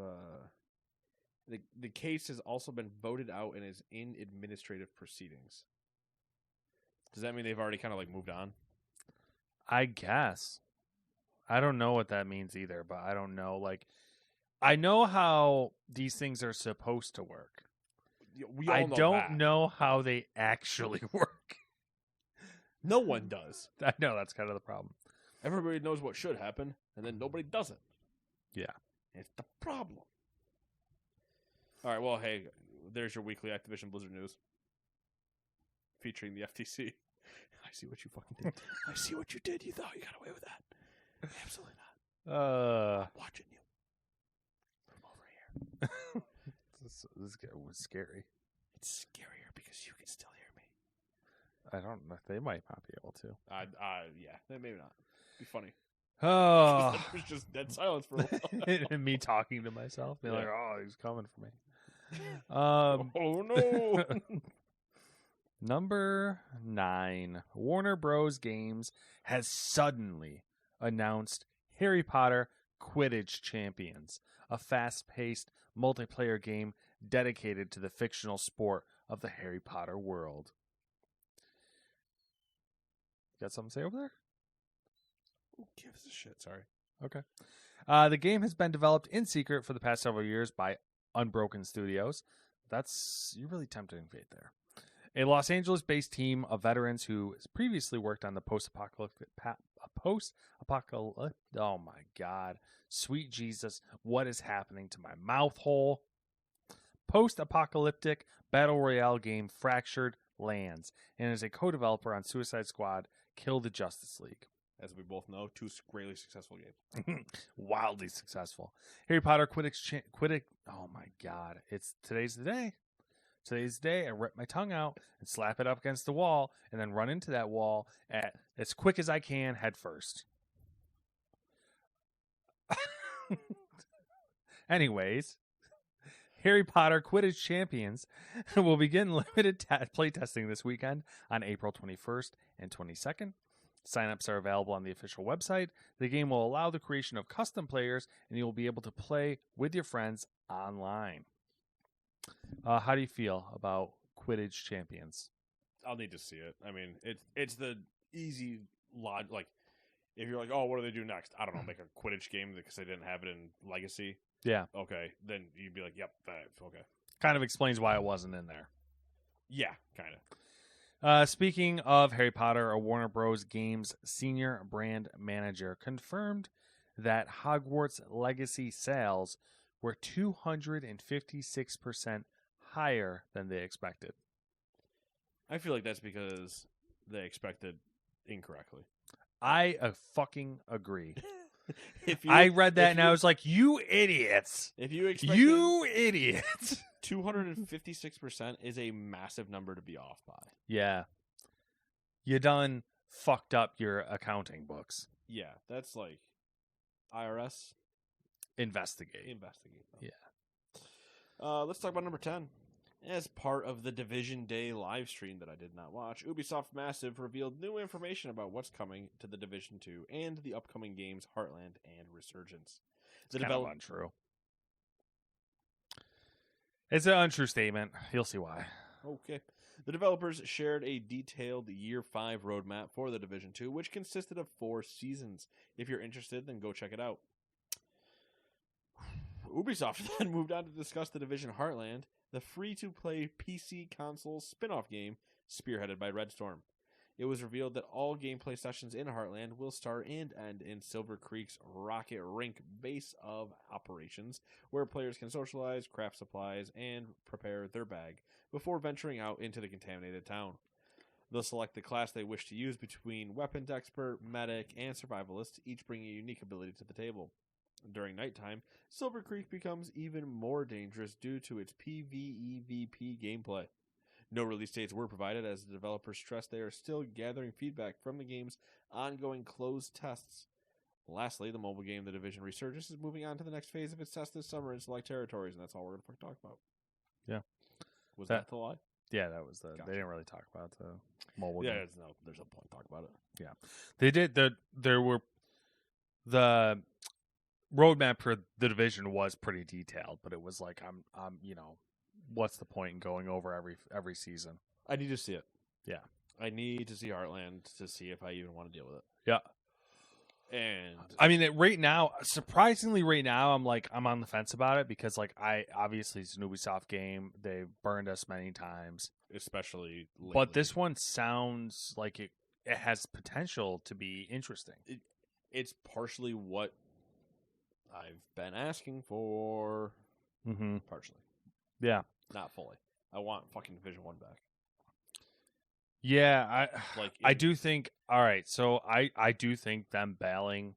the case has also been voted out and is in administrative proceedings? Does that mean they've already kind of like moved on? I guess. I don't know what that means either, but I don't know. Like, I know how these things are supposed to work. I don't know how they actually work. No one does. I know, that's kind of the problem. Everybody knows what should happen, and then nobody does it. Yeah. It's the problem. All right, well, hey, there's your weekly Activision Blizzard news featuring the FTC. I see what you fucking did. I see what you did. You thought you got away with that. Absolutely not. I'm watching you from over here. This was scary. It's scarier because you can still hear me. I don't know. They might not be able to. Yeah, maybe not. Be funny. Oh, There's just dead silence for a while. and me talking to myself, being like, "Oh, he's coming for me." Oh no. Number 9, Warner Bros. Games has suddenly announced Harry Potter Quidditch Champions, a fast-paced multiplayer game dedicated to the fictional sport of the Harry Potter world. Got something to say over there? Who gives a shit? Sorry. Okay. The game has been developed in secret for the past several years by Unbroken Studios. You're really tempting fate there. A Los Angeles-based team of veterans who previously worked on the post-apocalyptic. Oh my God, sweet Jesus, what is happening to my mouth hole? Post-apocalyptic battle royale game Fractured Lands, and is a co-developer on Suicide Squad: Kill the Justice League. As we both know, 2 greatly successful games. Wildly successful. Harry Potter Quidditch. Oh my God, today's the day. Today's the day I rip my tongue out and slap it up against the wall and then run into that wall as quick as I can head first. Anyways, Harry Potter Quidditch Champions will begin limited play testing this weekend on April 21st and 22nd. Signups are available on the official website. The game will allow the creation of custom players, and you will be able to play with your friends online. How do you feel about Quidditch Champions? I'll need to see it. I mean, it's the easy log. Like, if you're like, oh, what do they do next? I don't know, make a Quidditch game because they didn't have it in Legacy. Yeah. Okay, then you'd be like, yep, okay. Kind of explains why it wasn't in there. Yeah, kind of. Speaking of Harry Potter, a Warner Bros. Games senior brand manager confirmed that Hogwarts Legacy sales were 256% higher than they expected. I feel like that's because they expected incorrectly. I fucking agree. I read that and I was like, you idiots. If you expect 256% is a massive number to be off by. Yeah. You done fucked up your accounting books. Yeah, that's like IRS. Investigate. Yeah. Let's talk about number 10. As part of the Division Day live stream that I did not watch, Ubisoft Massive revealed new information about what's coming to the Division 2 and the upcoming games Heartland and Resurgence. It's kind of untrue. It's an untrue statement. You'll see why. Okay. The developers shared a detailed Year 5 roadmap for the Division 2, which consisted of 4 seasons. If you're interested, then go check it out. Ubisoft then moved on to discuss the Division Heartland, the free-to-play PC console spin-off game spearheaded by Red Storm. It was revealed that all gameplay sessions in Heartland will start and end in Silver Creek's Rocket Rink base of operations, where players can socialize, craft supplies, and prepare their bag before venturing out into the contaminated town. They'll select the class they wish to use between Weapons Expert, Medic, and Survivalist, each bringing a unique ability to the table. During nighttime, Silver Creek becomes even more dangerous due to its PvEVP gameplay. No release dates were provided, as the developers stressed they are still gathering feedback from the game's ongoing closed tests. Lastly, the mobile game The Division Resurgence is moving on to the next phase of its test this summer in select territories, and that's all we're going to talk about. Yeah. Was that the lie? Yeah, that was the... Gotcha. They didn't really talk about the mobile game. Yeah, there's no point to talk about it. Yeah. They did... The roadmap for the Division was pretty detailed, but it was like, I'm what's the point in going over every season? I need to see it. Yeah. I need to see Heartland to see if I even want to deal with it. Yeah. And I mean, surprisingly right now, I'm on the fence about it because obviously it's an Ubisoft game. They've burned us many times. Especially lately. But this one sounds like it has potential to be interesting. It's partially what I've been asking for. Mm-hmm. Partially. Yeah. Not fully. I want fucking Division 1 back. Yeah, Like I do think. All right, so I do think them bailing.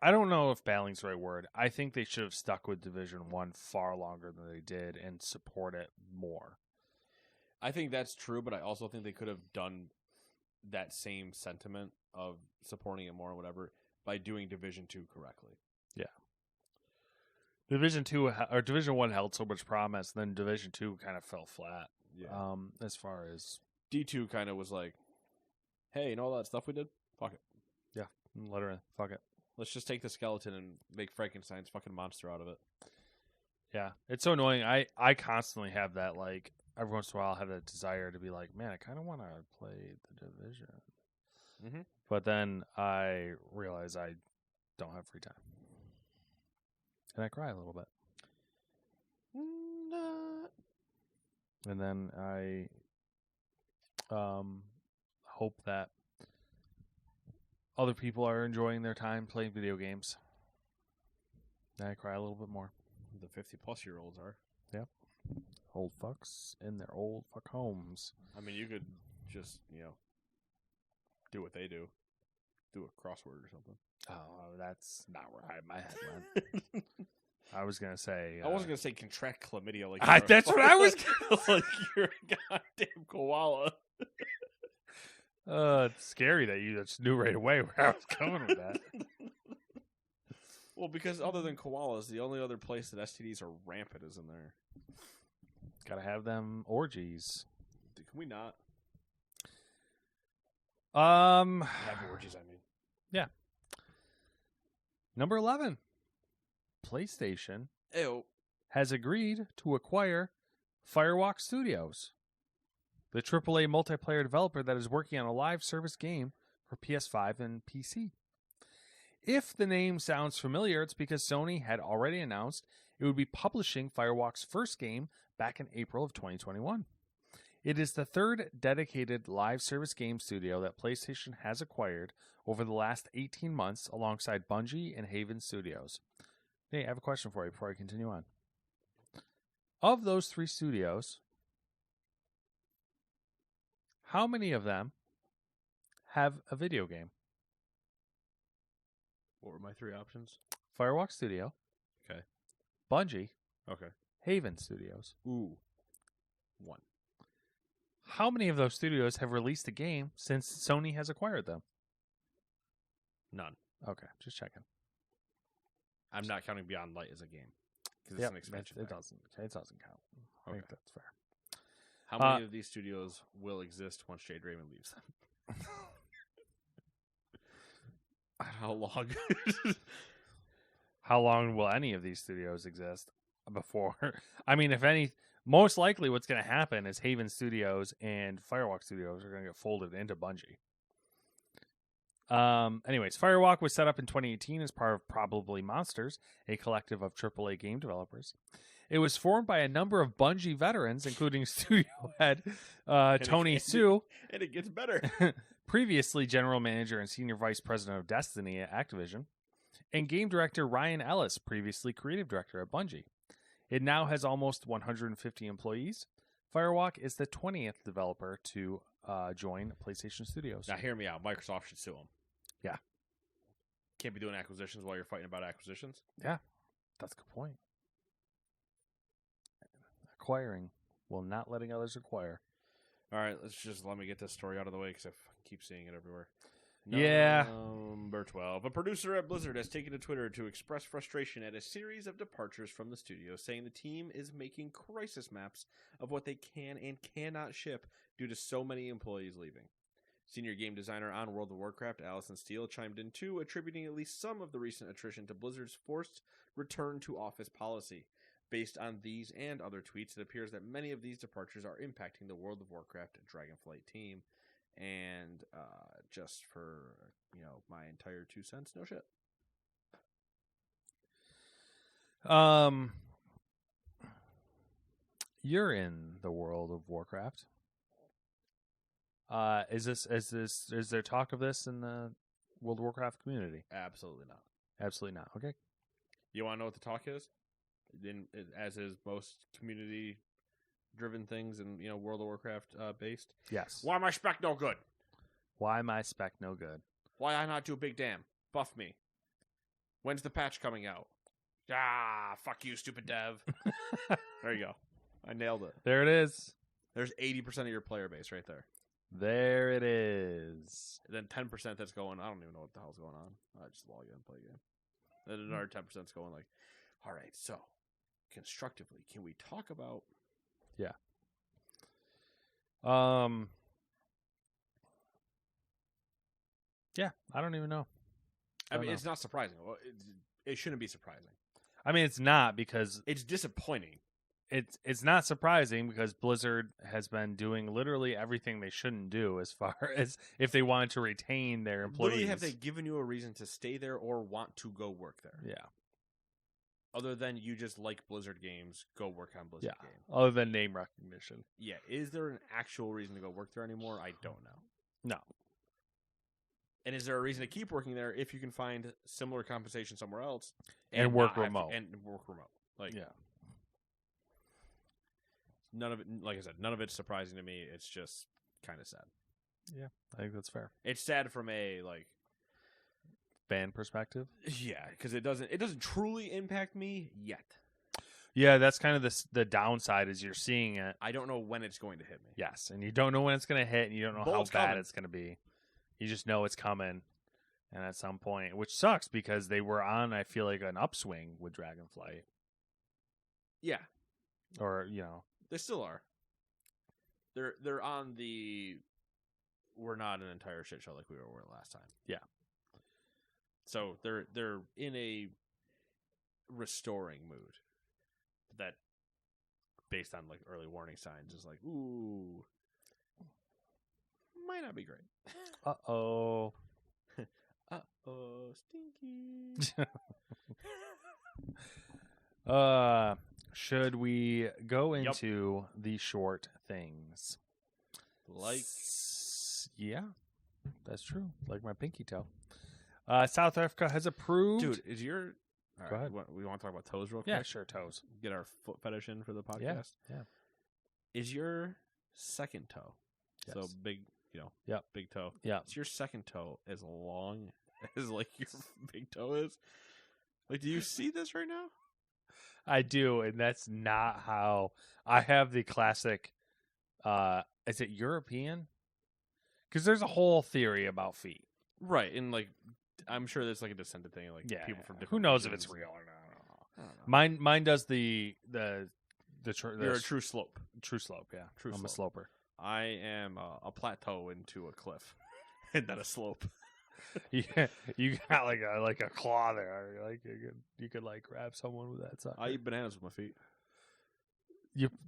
I don't know if bailing's the right word. I think they should have stuck with Division 1 far longer than they did and support it more. I think that's true, but I also think they could have done that same sentiment of supporting it more or whatever by doing Division 2 correctly. Yeah. Division 2 or Division 1 held so much promise, then Division 2 kind of fell flat. Yeah. As far as D2 kind of was like, hey, you know all that stuff we did? Fuck it. Yeah, literally, fuck it. Let's just take the skeleton and make Frankenstein's fucking monster out of it. Yeah, it's so annoying. I constantly have that, like, every once in a while I have that desire to be like, man, I kind of want to play the Division. Mm-hmm. But then I realize I don't have free time. And I cry a little bit. And then I hope that other people are enjoying their time playing video games. Then I cry a little bit more. The 50-plus-year-olds are. Yep. Old fucks in their old fuck homes. I mean, you could just, do what they do. Do a crossword or something. Oh, that's not where my head went. I was going to say... I wasn't going to say contract chlamydia like that's what I was like you're a goddamn koala. It's scary that you just knew right away where I was going with that. Well, because other than koalas, the only other place that STDs are rampant is in there. Gotta have them orgies. Can we not? Have orgies, I mean. Yeah. Number 11. PlayStation Ew. has agreed to acquire Firewalk Studios, the AAA multiplayer developer that is working on a live service game for PS5 and PC. If the name sounds familiar, it's because Sony had already announced it would be publishing Firewalk's first game back in April of 2021. It is the third dedicated live service game studio that PlayStation has acquired over the last 18 months alongside Bungie and Haven Studios. Hey, I have a question for you before I continue on. Of those three studios, how many of them have a video game? What were my three options? Firewalk Studio. Okay. Bungie. Okay. Haven Studios. Ooh. One. How many of those studios have released a game since Sony has acquired them? None. Okay, just checking. I'm not counting Beyond Light as a game. Because Yep, it's an expansion it pack. doesn't count. I think that's fair. How many of these studios will exist once Jade Raymond leaves them? How long? How long will any of these studios exist before? I mean, if any, most likely what's going to happen is Haven Studios and Firewalk Studios are going to get folded into Bungie. Anyways, Firewalk was set up in 2018 as part of Probably Monsters, a collective of AAA game developers. It was formed by a number of Bungie veterans, including studio head Tony Hsu. And it gets better. Previously general manager and senior vice president of Destiny at Activision, and game director Ryan Ellis, previously creative director at Bungie. It now has almost 150 employees. Firewalk is the 20th developer to join PlayStation Studios. Now, hear me out. Microsoft should sue them. Yeah. Can't be doing acquisitions while you're fighting about acquisitions. Yeah, that's a good point. Acquiring while not letting others acquire. All right, let me get this story out of the way because I keep seeing it everywhere. Yeah. Number 12. A producer at Blizzard has taken to Twitter to express frustration at a series of departures from the studio, saying the team is making crisis maps of what they can and cannot ship due to so many employees leaving. Senior game designer on World of Warcraft, Allison Steele, chimed in too, attributing at least some of the recent attrition to Blizzard's forced return to office policy. Based on these and other tweets, it appears that many of these departures are impacting the World of Warcraft Dragonflight team. And just for, my entire 2 cents, no shit. You're in the World of Warcraft. Is there talk of this in the World of Warcraft community? Absolutely not. Absolutely not. Okay. You want to know what the talk is? as is most community-driven things and World of Warcraft based. Yes. Why my spec no good? Why my spec no good? Why I not do a big damn? Buff me. When's the patch coming out? Ah, fuck you, stupid dev. There you go. I nailed it. There it is. There's 80% of your player base right there. There it is. And then 10% that's going, I don't even know what the hell's going on. I just log in and play a game. Then another 10% is going like, all right, so constructively, can we talk about... Yeah. Yeah, I don't even know. I mean, it's not surprising. It shouldn't be surprising. I mean, it's not because... It's disappointing. It's not surprising because Blizzard has been doing literally everything they shouldn't do as far as if they wanted to retain their employees. Literally, have they given you a reason to stay there or want to go work there? Yeah. Other than you just like Blizzard games, go work on Blizzard games. Other than name recognition. Yeah. Is there an actual reason to go work there anymore? I don't know. No. And is there a reason to keep working there if you can find similar compensation somewhere else and work remote? Like, yeah. None of it, like I said, none of it's surprising to me. It's just kind of sad. Yeah, I think that's fair. It's sad from a fan perspective. Yeah, because it doesn't truly impact me yet. Yeah, that's kind of the downside is you're seeing it. I don't know when it's going to hit me. Yes, and you don't know when it's going to hit, and you don't know how bad it's going to be. You just know it's coming, and at some point, which sucks because they were on, I feel like, an upswing with Dragonflight. Yeah, or they still are. They're on the. We're not an entire shit show like we were last time. Yeah. So they're in a restoring mood. That, based on early warning signs, is ooh, might not be great. Uh-oh. Uh-oh, stinky. Should we go into the short things? Yeah, that's true. Like my pinky toe. South Africa has approved. Dude, is your... All Go right, ahead. We want to talk about toes real quick? Yeah, sure, toes. Get our foot fetish in for the podcast? Yeah. Is your second toe, so big, big toe. Yeah. Is your second toe as long as your big toe is? Do you see this right now? I do, and that's not how I have the classic. Is it European? Because there's a whole theory about feet, right? And I'm sure there's a descendant thing. People from different. Who knows if it's real or not? I don't know. Mine does the. You're a true slope. True slope, yeah. True. I'm a sloper. I am a plateau into a cliff, and then a slope. Yeah, you got a claw there. You could grab someone with that sucker. I eat bananas with my feet.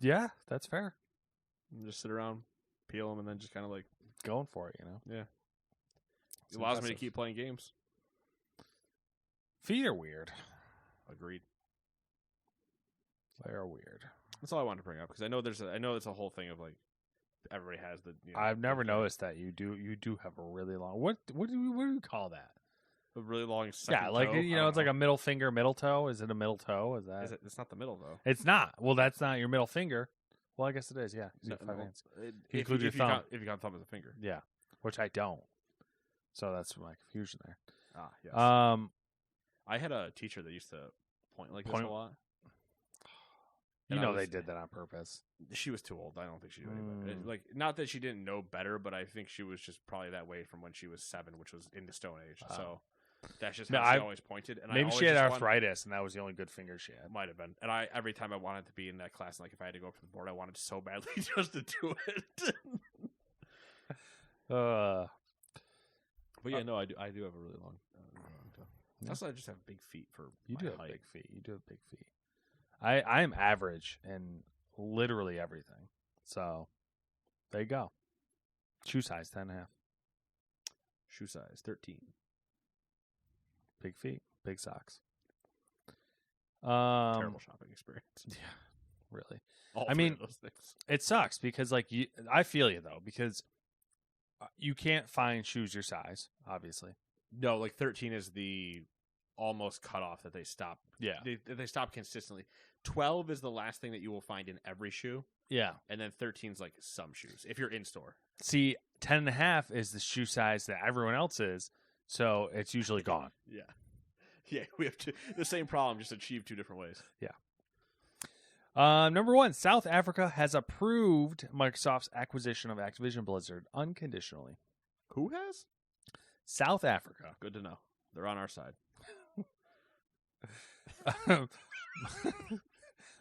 Yeah, that's fair. And just sit around, peel them, and then just kind of going for it. Yeah. It's it allows impressive. me to keep playing games. Feet are weird. Agreed. They are weird. That's all I wanted to bring up because I know it's a whole thing of everybody has the. I've never noticed that you do have a really long. What do you call that? A really long second toe? It's like a middle finger, middle toe. Is it a middle toe? Is that? It's not the middle though. It's not. Well, that's not your middle finger. Well, I guess it is. Yeah. No, include your thumb. If you count thumb as a finger. Yeah, which I don't. So that's my confusion there. Ah, yes. I had a teacher that used to point this a lot. They did that on purpose. She was too old. I don't think she knew any better. Not that she didn't know better, but I think she was just probably that way from when she was 7, which was in the Stone Age. So that's just how she always pointed. And maybe she had arthritis, and that was the only good finger she had. Might have been. And every time I wanted to be in that class, if I had to go up to the board, I wanted so badly just to do it. But yeah, no, I do have a really long toe. Also, I just have big feet for you my do have height. big feet. You do have big feet. I am average in literally everything. So there you go. Shoe size 10.5. Shoe size 13. Big feet, big socks. Terrible shopping experience. Yeah, really. I mean, those things. It sucks because I feel you though because you can't find shoes your size, obviously. No, 13 is the almost cutoff that they stop. Yeah. They stop consistently. 12 is the last thing that you will find in every shoe. Yeah. And then 13 is like some shoes if you're in store. See, 10.5 is the shoe size that everyone else is, so it's usually gone. Yeah. Yeah, we have the same problem, just achieved 2 different ways. Yeah. Number 1, South Africa has approved Microsoft's acquisition of Activision Blizzard unconditionally. Who has? South Africa. Good to know. They're on our side.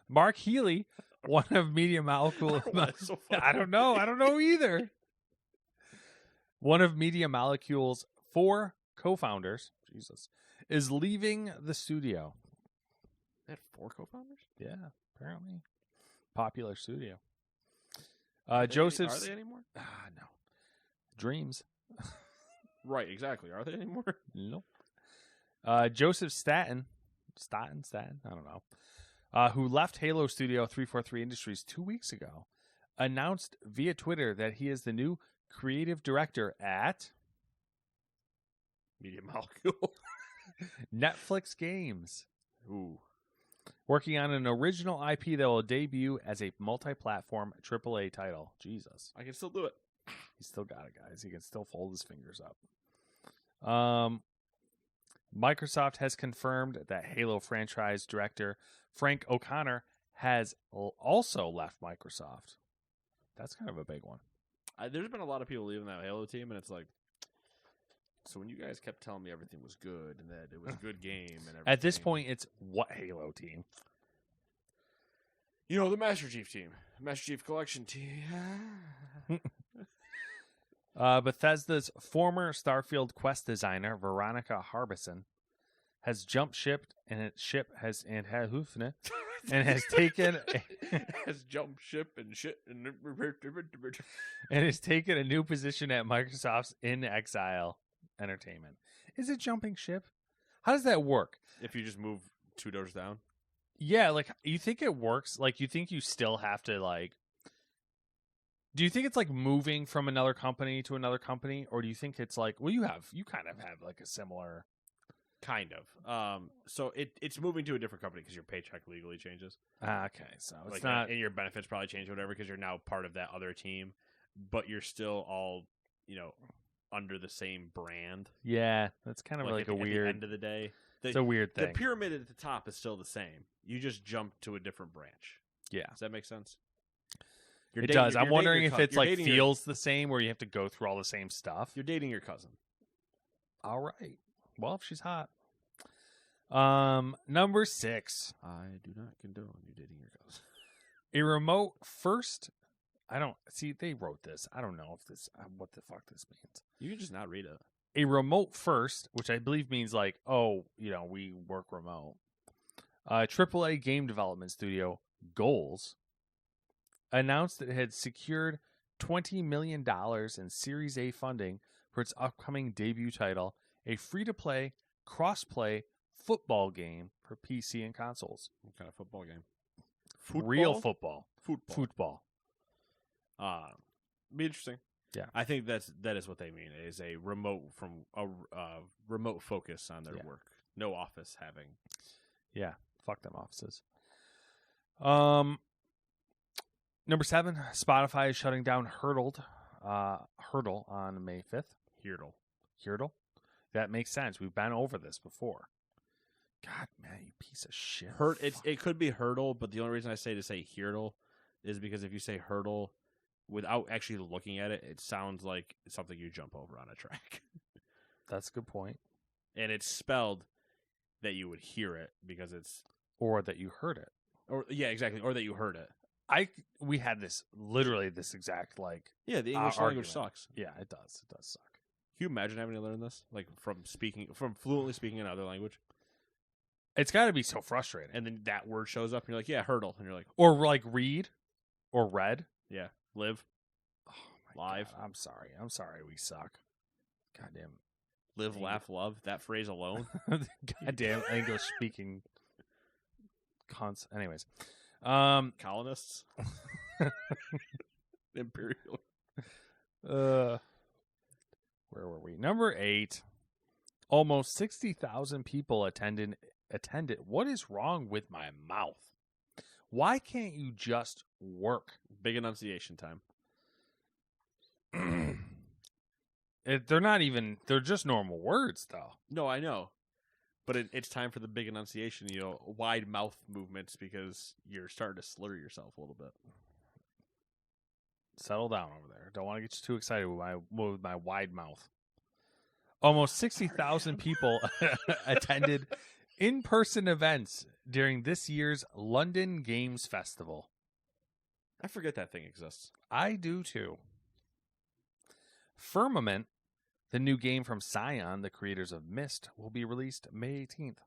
Mark Healy, one of Media Molecule. So I don't know either. One of Media Molecule's 4 co-founders, Jesus, is leaving the studio. They had 4 co-founders? Yeah, apparently. Popular studio. Are Joseph's. they anymore? No. Dreams. Right, exactly. Are they anymore? Nope. Joseph Staten, I don't know, who left Halo Studio 343 Industries 2 weeks ago, announced via Twitter that he is the new creative director at Media Molecule. Netflix Games. Ooh. Working on an original IP that will debut as a multi-platform AAA title. Jesus. I can still do it. He's still got it, guys. He can still fold his fingers up. Microsoft has confirmed that Halo franchise director Frank O'Connor has also left Microsoft. That's kind of a big one. There's been a lot of people leaving that Halo team, and it's like, so when you guys kept telling me everything was good and that it was a good game and everything. At this point, it's what Halo team? You know, the Master Chief team. Master Chief Collection team. Bethesda's former Starfield quest designer Veronica Harbison has jumped ship and has taken has jumped ship and shit and has taken a new position at Microsoft's In Exile Entertainment. Is it jumping ship? How does that work? If you just move 2 doors down? Yeah, like you think it works? Like you think you still have to like? Do you think it's like moving from another company to another company, or do you think it's like, well, you kind of have like a similar, kind of. So it's moving to a different company because your paycheck legally changes. Okay, so it's like, not, and your benefits probably change or whatever because you're now part of that other team, but you're still all, under the same brand. Yeah, that's kind of like a weird. At the end of the day, it's a weird thing. The pyramid at the top is still the same. You just jump to a different branch. Yeah, does that make sense? It does. I'm wondering if it's like feels the same, where you have to go through all the same stuff. You're dating your cousin. All right. Well, if she's hot. Number 6. I do not condone you dating your cousin. A remote first. I don't see. They wrote this. I don't know if this. What the fuck this means. You can just not read it. A remote first, which I believe means like, we work remote. AAA game development studio Goals announced that it had secured $20 million in Series A funding for its upcoming debut title, a free-to-play, cross-play football game for PC and consoles. What kind of football game? Real football. Football. Be interesting. Yeah, I think that is what they mean. Is a remote remote focus on their work. No office having. Yeah, fuck them offices. Number 7, Spotify is shutting down Hurdle on May 5th. Hurdle. That makes sense. We've been over this before. God, man, you piece of shit. It could be Hurdle, but the only reason I say Hurdle is because if you say Hurdle without actually looking at it, it sounds like something you jump over on a track. That's a good point. And it's spelled that you would hear it because it's... Or that you heard it. Or yeah, exactly. Or that you heard it. We had this exact like the English language sucks. Yeah, it does suck. Can you imagine having to learn this from fluently speaking another language? It's got to be so frustrating. And then that word shows up and you're like, yeah, hurdle, and you're like, or like read or read. Yeah, live. Oh my live. God, I'm sorry we suck. Goddamn. Live, laugh, love. That phrase alone. Goddamn English speaking cons. Anyways. Colonists. Imperial. Where were we? Number 8. Almost 60,000 people attended. What is wrong with my mouth? Why can't you just work? Big enunciation time. They're not even. They're just normal words, though. No, I know. But it's time for the big enunciation, wide mouth movements, because you're starting to slur yourself a little bit. Settle down over there. Don't want to get you too excited with my wide mouth. Almost 60,000 people attended in-person events during this year's London Games Festival. I forget that thing exists. I do too. Firmament, the new game from Scion, the creators of Myst, will be released May 18th.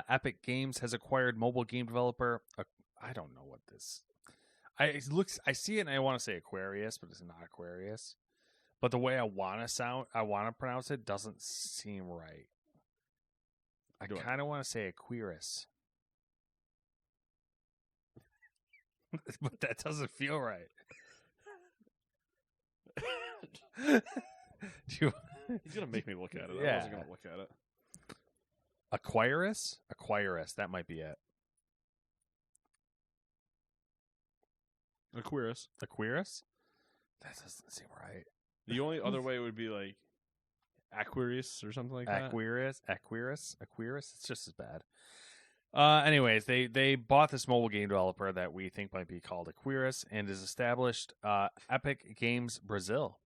Epic Games has acquired mobile game developer. I don't know what this. I see it and I want to say Aquarius, but it's not Aquarius. But the way I want to pronounce it doesn't seem right. I kind of want to say Aquarius. But that doesn't feel right. He's going to make me look at it. I wasn't going to look at it. Aquarius? That might be it. Aquarius? That doesn't seem right. The only other way would be like Aquarius or something like that. Aquarius. It's just as bad. Anyways, they bought this mobile game developer that we think might be called Aquarius and is established Epic Games Brazil.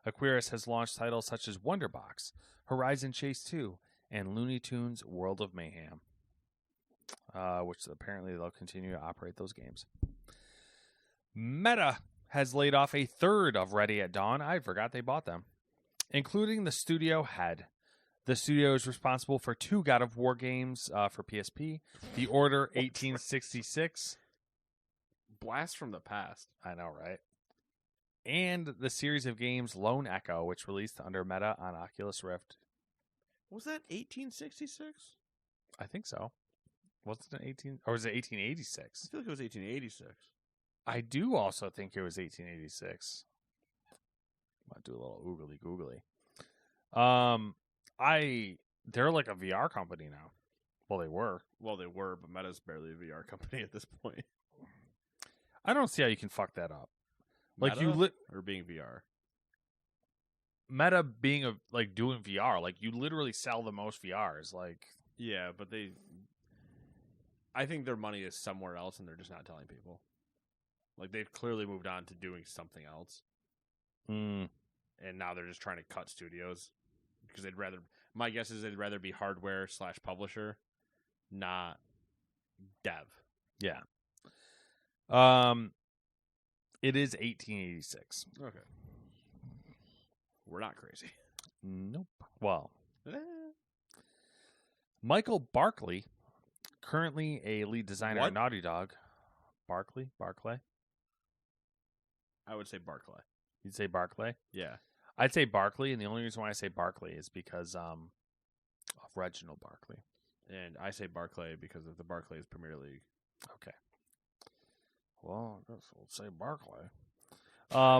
Aquarius has launched titles such as Wonderbox, Horizon Chase 2, and Looney Tunes World of Mayhem, which apparently they'll continue to operate those games. Meta has laid off a third of Ready at Dawn. I forgot they bought them, including the studio head. The studio is responsible for 2 God of War games for PSP, The Order 1866. Blast from the past. I know, right? And the series of games Lone Echo, which released under Meta on Oculus Rift. Was that 1866? I think so. Wasn't it 18? Or was it 1886? I feel like it was 1886. I do also think it was 1886. Might do a little oogly googly. They're like a VR company now. Well, they were, but Meta's barely a VR company at this point. I don't see how you can fuck that up. Like Meta or being VR. Meta being doing VR, like you literally sell the most VRs. Like, yeah, but I think their money is somewhere else, and they're just not telling people. Like they've clearly moved on to doing something else, and now they're just trying to cut studios because they'd rather. My guess is they'd rather be hardware / publisher, not dev. Yeah. It is 1886. Okay. We're not crazy. Nope. Well, Michael Barkley, currently a lead designer at Naughty Dog. Barkley? I would say Barclay. You'd say Barclay? Yeah. I'd say Barkley, and the only reason why I say Barkley is because of Reginald Barkley. And I say Barclay because of the Barclays Premier League. Okay. Well, I guess we'll say Barclay.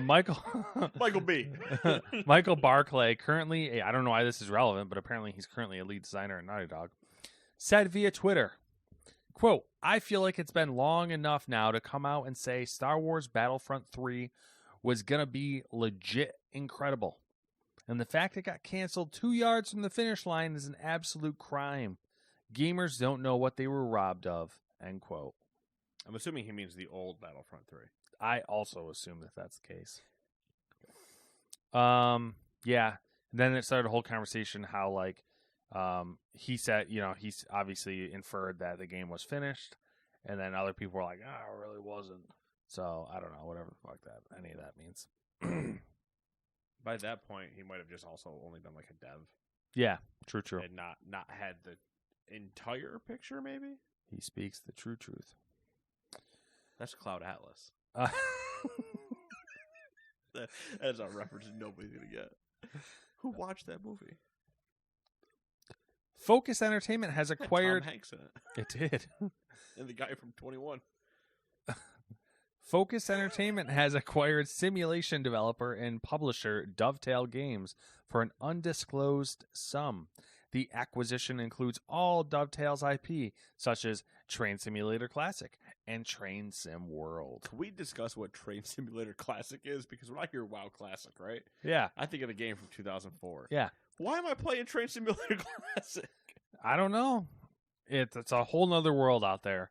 Michael B. Michael Barclay, currently, I don't know why this is relevant, but apparently he's currently a lead designer at Naughty Dog, said via Twitter, quote, "I feel like it's been long enough now to come out and say Star Wars Battlefront 3 was going to be legit incredible. And the fact it got canceled 2 yards from the finish line is an absolute crime. Gamers don't know what they were robbed of," end quote. I'm assuming he means the old Battlefront 3. I also assume that that's the case. Yeah. Then it started a whole conversation how, he said, he's obviously inferred that the game was finished. And then other people were like, it really wasn't. So, I don't know, whatever the fuck any of that means. By that point, he might have just also only been like a dev. Yeah, true. And not had the entire picture, maybe? He speaks the true truth. That's Cloud Atlas. That's a reference nobody's going to get. Who watched that movie? Focus Entertainment has acquired... Tom Hanks in it. It did. And the guy from 21. Focus Entertainment has acquired simulation developer and publisher Dovetail Games for an undisclosed sum. The acquisition includes all Dovetail's IP, such as Train Simulator Classic and Train Sim World. Can we discuss what Train Simulator Classic is? Because when I hear WoW Classic, right? Yeah. I think of the game from 2004. Yeah. Why am I playing Train Simulator Classic? I don't know. It's a whole nother world out there.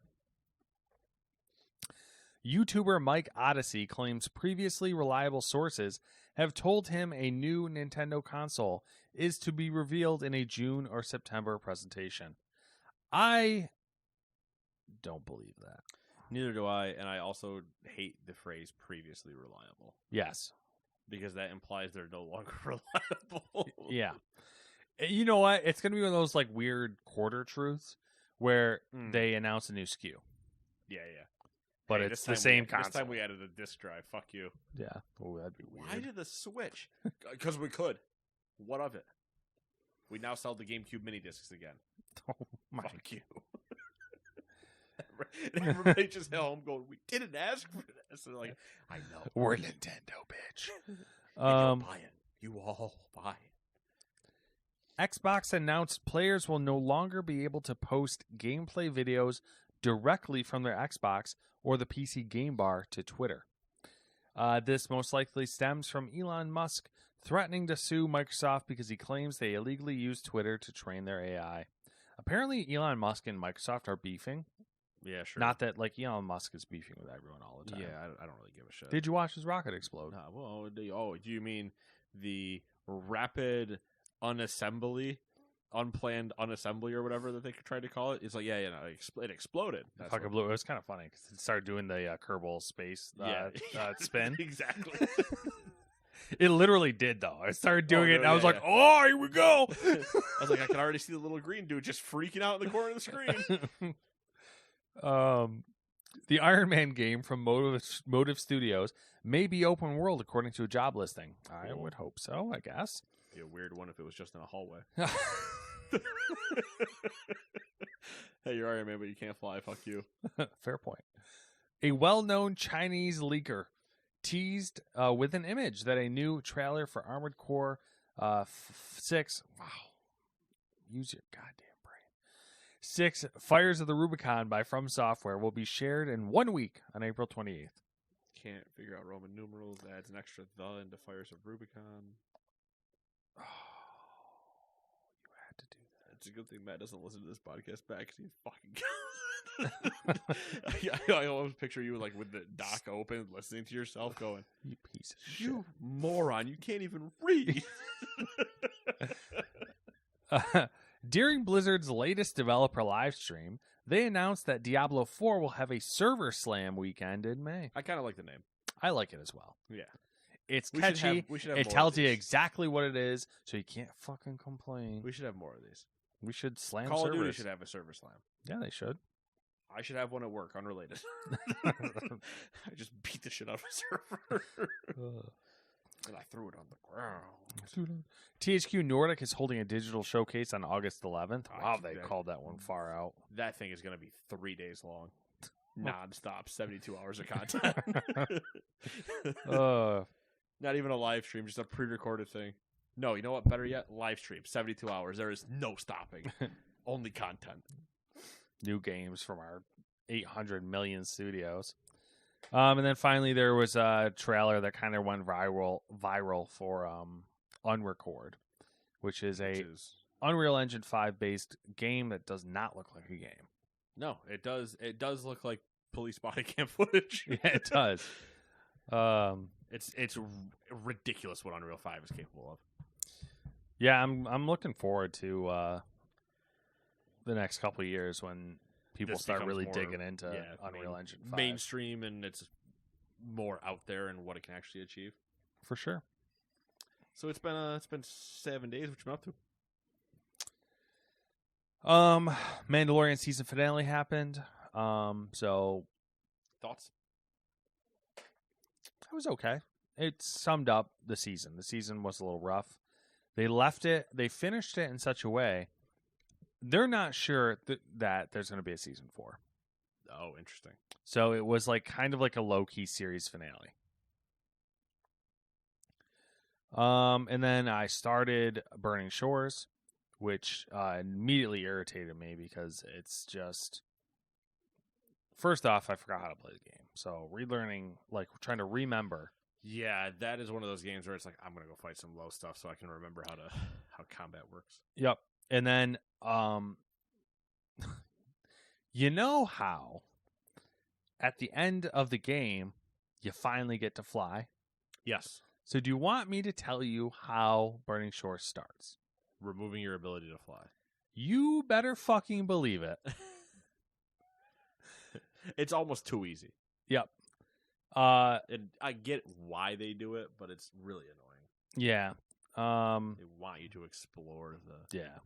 YouTuber Mike Odyssey claims previously reliable sources have told him a new Nintendo console is to be revealed in a June or September presentation. I don't believe that. Neither do I, and I also hate the phrase previously reliable. Yes. Because that implies they're no longer reliable. Yeah. You know what? It's going to be one of those like weird quarter truths where they announce a new SKU. Yeah. But hey, it's the same console. This time we added a disk drive. Fuck you. Yeah. Oh, that'd be weird. Why did the Switch? Because we could. What of it? We now sell the GameCube mini discs again. Oh my. Fuck you. And everybody just at home going, we didn't ask for this. They're like, I know. We're Nintendo, bitch. You'll buy it. You all buy it. Xbox announced players will no longer be able to post gameplay videos directly from their Xbox or the PC game bar to Twitter. This most likely stems from Elon Musk threatening to sue Microsoft because he claims they illegally used Twitter to train their AI. Apparently, Elon Musk and Microsoft are beefing. Yeah, sure. Not that, like, Elon Musk is beefing with everyone all the time. Yeah, I don't really give a shit. Did you watch his rocket explode? Well, do you mean the rapid unplanned unassembly or whatever that they tried to call it? It's like, it exploded. It blew. It was kind of funny because it started doing the Kerbal space spin. Exactly. It literally did, though. I started doing it, and I was like, oh, here we go. I was like, I can already see the little green dude just freaking out in the corner of the screen. The Iron Man game from Motive Studios may be open world, according to a job listing. I would hope so, I guess. Be a weird one if it was just in a hallway. Hey, you're Iron Man, but you can't fly. Fuck you. Fair point. A well-known Chinese leaker teased with an image that a new trailer for Armored Core 6... Wow. Use your goddamn brain. 6 Fires of the Rubicon by From Software will be shared in 1 week on April 28th. Can't figure out Roman numerals. Adds an extra the into Fires of Rubicon. Oh, you had to do that. It's a good thing Matt doesn't listen to this podcast back because he fucking I always picture you like with the doc open, listening to yourself going, you piece of shit. You moron, you can't even read. During Blizzard's latest developer live stream, they announced that Diablo 4 will have a server slam weekend in May. I kind of like the name. I like it as well. Yeah. It's catchy. We should have it more tells of you these. exactly what it is, so you can't fucking complain. We should have more of these. We should slam Call servers. of Duty should have a server slam. Yeah, they should. I should have one at work, unrelated. I just beat the shit out of a server. And I threw it on the ground. THQ Nordic is holding a digital showcase on August 11th. Wow, they called that one far out. That thing is going to be 3 days long. Non-stop, 72 hours of content. Not even a live stream, just a pre-recorded thing. No, you know what? Better yet, live stream, 72 hours. There is no stopping. Only content. New games from our 800 million studios. And then finally, there was a trailer that kind of went viral for Unrecord, which is Unreal Engine 5 based game that does not look like a game. No, it does. It does look like police body cam footage. Yeah, it does. It's ridiculous what Unreal 5 is capable of. Yeah, I'm looking forward to the next couple of years when people start really digging into Unreal Engine 5. Mainstream, and it's more out there and what it can actually achieve. For sure. So it's been 7 days. What you been up to? Mandalorian season finale happened. So Thoughts? It was okay. It summed up the season. The season was a little rough. They finished it in such a way they're not sure that there's going to be a season 4. Oh, interesting. So it was like kind of like a low-key series finale. And then I started Burning Shores, which immediately irritated me because it's just, first off, I forgot how to play the game. So relearning, like trying to remember. Yeah, that is one of those games where it's like, I'm going to go fight some low stuff so I can remember how combat works. Yep. And then, you know how at the end of the game, you finally get to fly? Yes. So do you want me to tell you how Burning Shores starts? Removing your ability to fly. You better fucking believe it. It's almost too easy. Yep. And I get why they do it, but it's really annoying. Yeah. They want you to explore the. Yeah.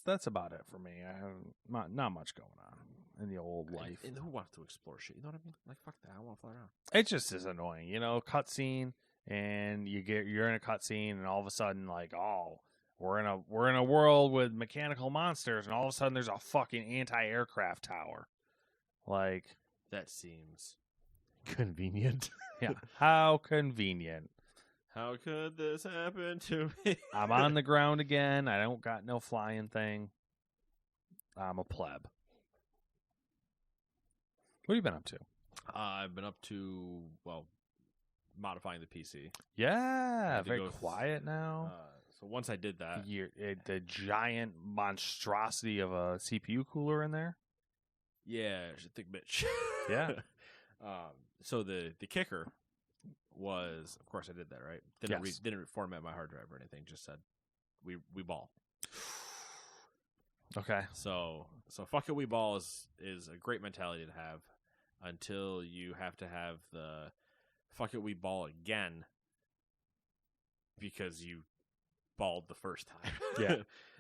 That's about it for me. I have not much going on in the old life. And who wants to explore shit? You know what I mean? Like, fuck that. I want to fly around. It just is annoying, cutscene, and you're in a cutscene, and all of a sudden, like, oh, we're in a world with mechanical monsters, and all of a sudden there's a fucking anti-aircraft tower. Like, that seems convenient. Yeah, how convenient. How could this happen to me? I'm on the ground again. I don't got no flying thing. I'm a pleb. What have you been up to? I've been up to, modifying the PC. Yeah, very quiet now. So once I did that. The giant monstrosity of a CPU cooler in there? Yeah, she's a thick bitch. Yeah. So the kicker was, of course I did that, right? Didn't format my hard drive or anything, just said we ball. Okay. So fuck it, we ball is a great mentality to have until you have to have the fuck it, we ball again because you balled the first time. Yeah.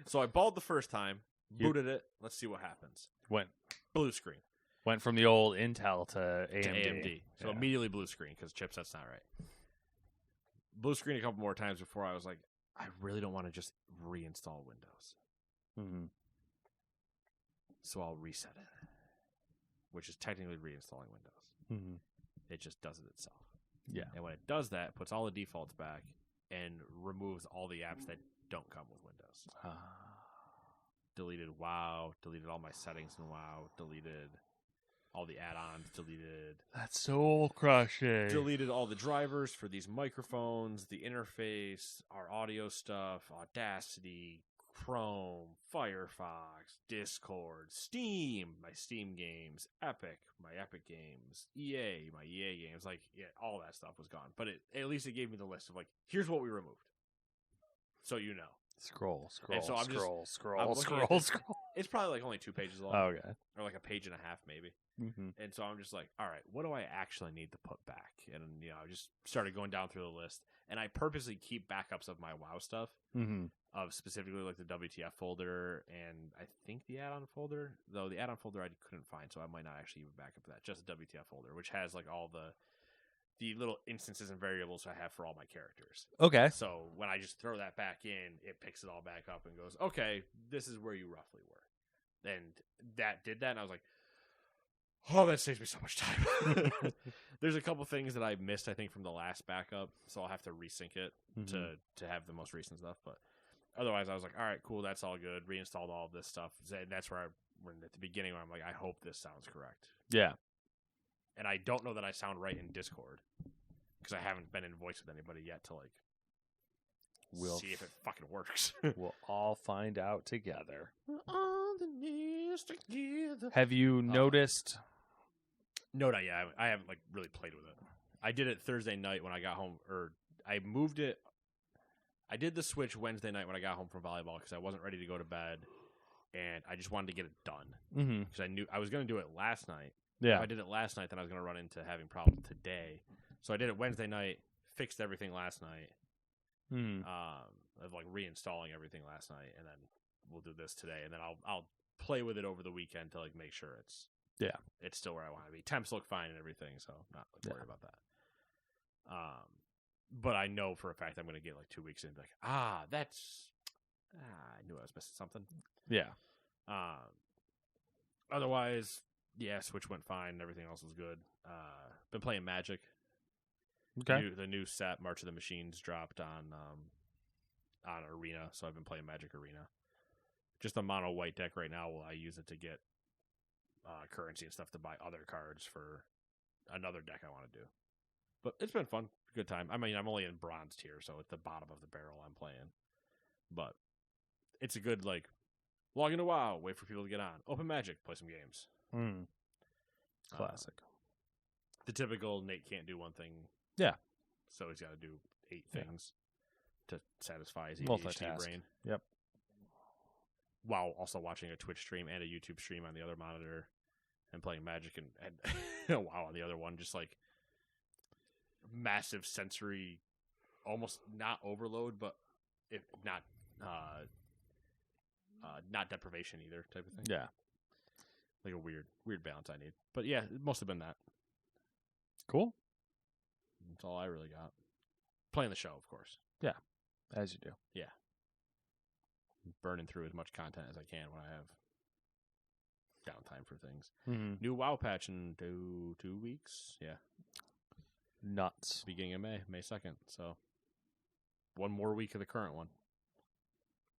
So I balled the first time, booted it, let's see what happens. Went blue screen. Went from the old Intel to AMD. So immediately blue screen because chipset's not right. Blue screen a couple more times before I was like, I really don't want to just reinstall Windows. Mm-hmm. So I'll reset it, which is technically reinstalling Windows. Mm-hmm. It just does it itself. Yeah. And when it does that, it puts all the defaults back and removes all the apps that don't come with Windows. Deleted WoW, deleted all my settings in WoW, deleted all the add-ons, deleted. That's soul crushing. Deleted all the drivers for these microphones, the interface, our audio stuff, Audacity, Chrome, Firefox, Discord, Steam, my Steam games, Epic, my Epic games, EA, my EA games. Like, yeah, all that stuff was gone. But at least it gave me the list of, like, here's what we removed. So you know. Scroll. So I'm scroll. It's probably like only 2 pages long. Oh, okay. Or like a page and a half, maybe. Mm-hmm. And so I'm just like, all right, what do I actually need to put back? And, I just started going down through the list. And I purposely keep backups of my WoW stuff, of specifically like the WTF folder and I think the add-on folder. Though the add-on folder I couldn't find, so I might not actually even back up that. Just the WTF folder, which has like all the little instances and variables I have for all my characters. Okay. So when I just throw that back in, it picks it all back up and goes, okay, this is where you roughly were. And that did that, and I was like, oh, that saves me so much time. There's a couple things that I missed, I think, from the last backup, so I'll have to resync it to have the most recent stuff. But otherwise, I was like, all right, cool, that's all good. Reinstalled all of this stuff. And that's where we're at the beginning where I'm like, I hope this sounds correct. Yeah. And I don't know that I sound right in Discord because I haven't been in voice with anybody yet to like see if it fucking works. We'll all find out together. We're on the knees together. Have you noticed? No, not yet. I haven't like really played with it. I did it Thursday night when I got home, or I moved it. I did the Switch Wednesday night when I got home from volleyball because I wasn't ready to go to bed, and I just wanted to get it done because I knew I was going to do it last night. Yeah. If I did it last night, then I was going to run into having problems today. So I did it Wednesday night, fixed everything last night, of like reinstalling everything last night, and then we'll do this today, and then I'll play with it over the weekend to like make sure it's still where I want to be. Temps look fine and everything, so I'm not like, worried about that. But I know for a fact I'm going to get like 2 weeks in and be like, I knew I was missing something. Yeah. Otherwise, yeah, Switch went fine. Everything else was good. Been playing Magic. Okay. The new set, March of the Machines, dropped on Arena, so I've been playing Magic Arena. Just a mono white deck right now. I use it to get currency and stuff to buy other cards for another deck I want to do. But it's been fun. Good time. I mean, I'm only in bronze tier, so at the bottom of the barrel I'm playing. But it's a good, like, log into WoW, wait for people to get on. Open Magic, play some games. Classic. The typical Nate can't do one thing. Yeah. So he's got to do 8 things to satisfy his Multitask. ADHD brain. Yep. While also watching a Twitch stream and a YouTube stream on the other monitor and playing Magic and WoW on the other one. Just like massive sensory, almost not overload, but if not deprivation either type of thing. Yeah. Like a weird balance I need. But yeah, it must have been that. Cool. That's all I really got. Playing the show, of course. Yeah, as you do. Yeah. Burning through as much content as I can when I have downtime for things. New WoW patch in 2 weeks. Yeah. Nuts. Beginning of May 2nd. So 1 more week of the current one.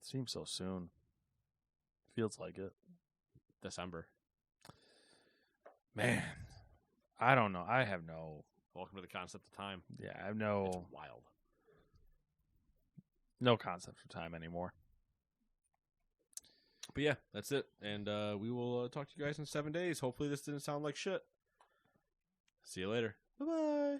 Seems so soon. Feels like it. December. Man, I don't know. I have no. Welcome to the concept of time. Yeah, I have no. It's wild. No concept of time anymore. But yeah, that's it. And we will talk to you guys in 7 days. Hopefully this didn't sound like shit. See you later. Bye-bye.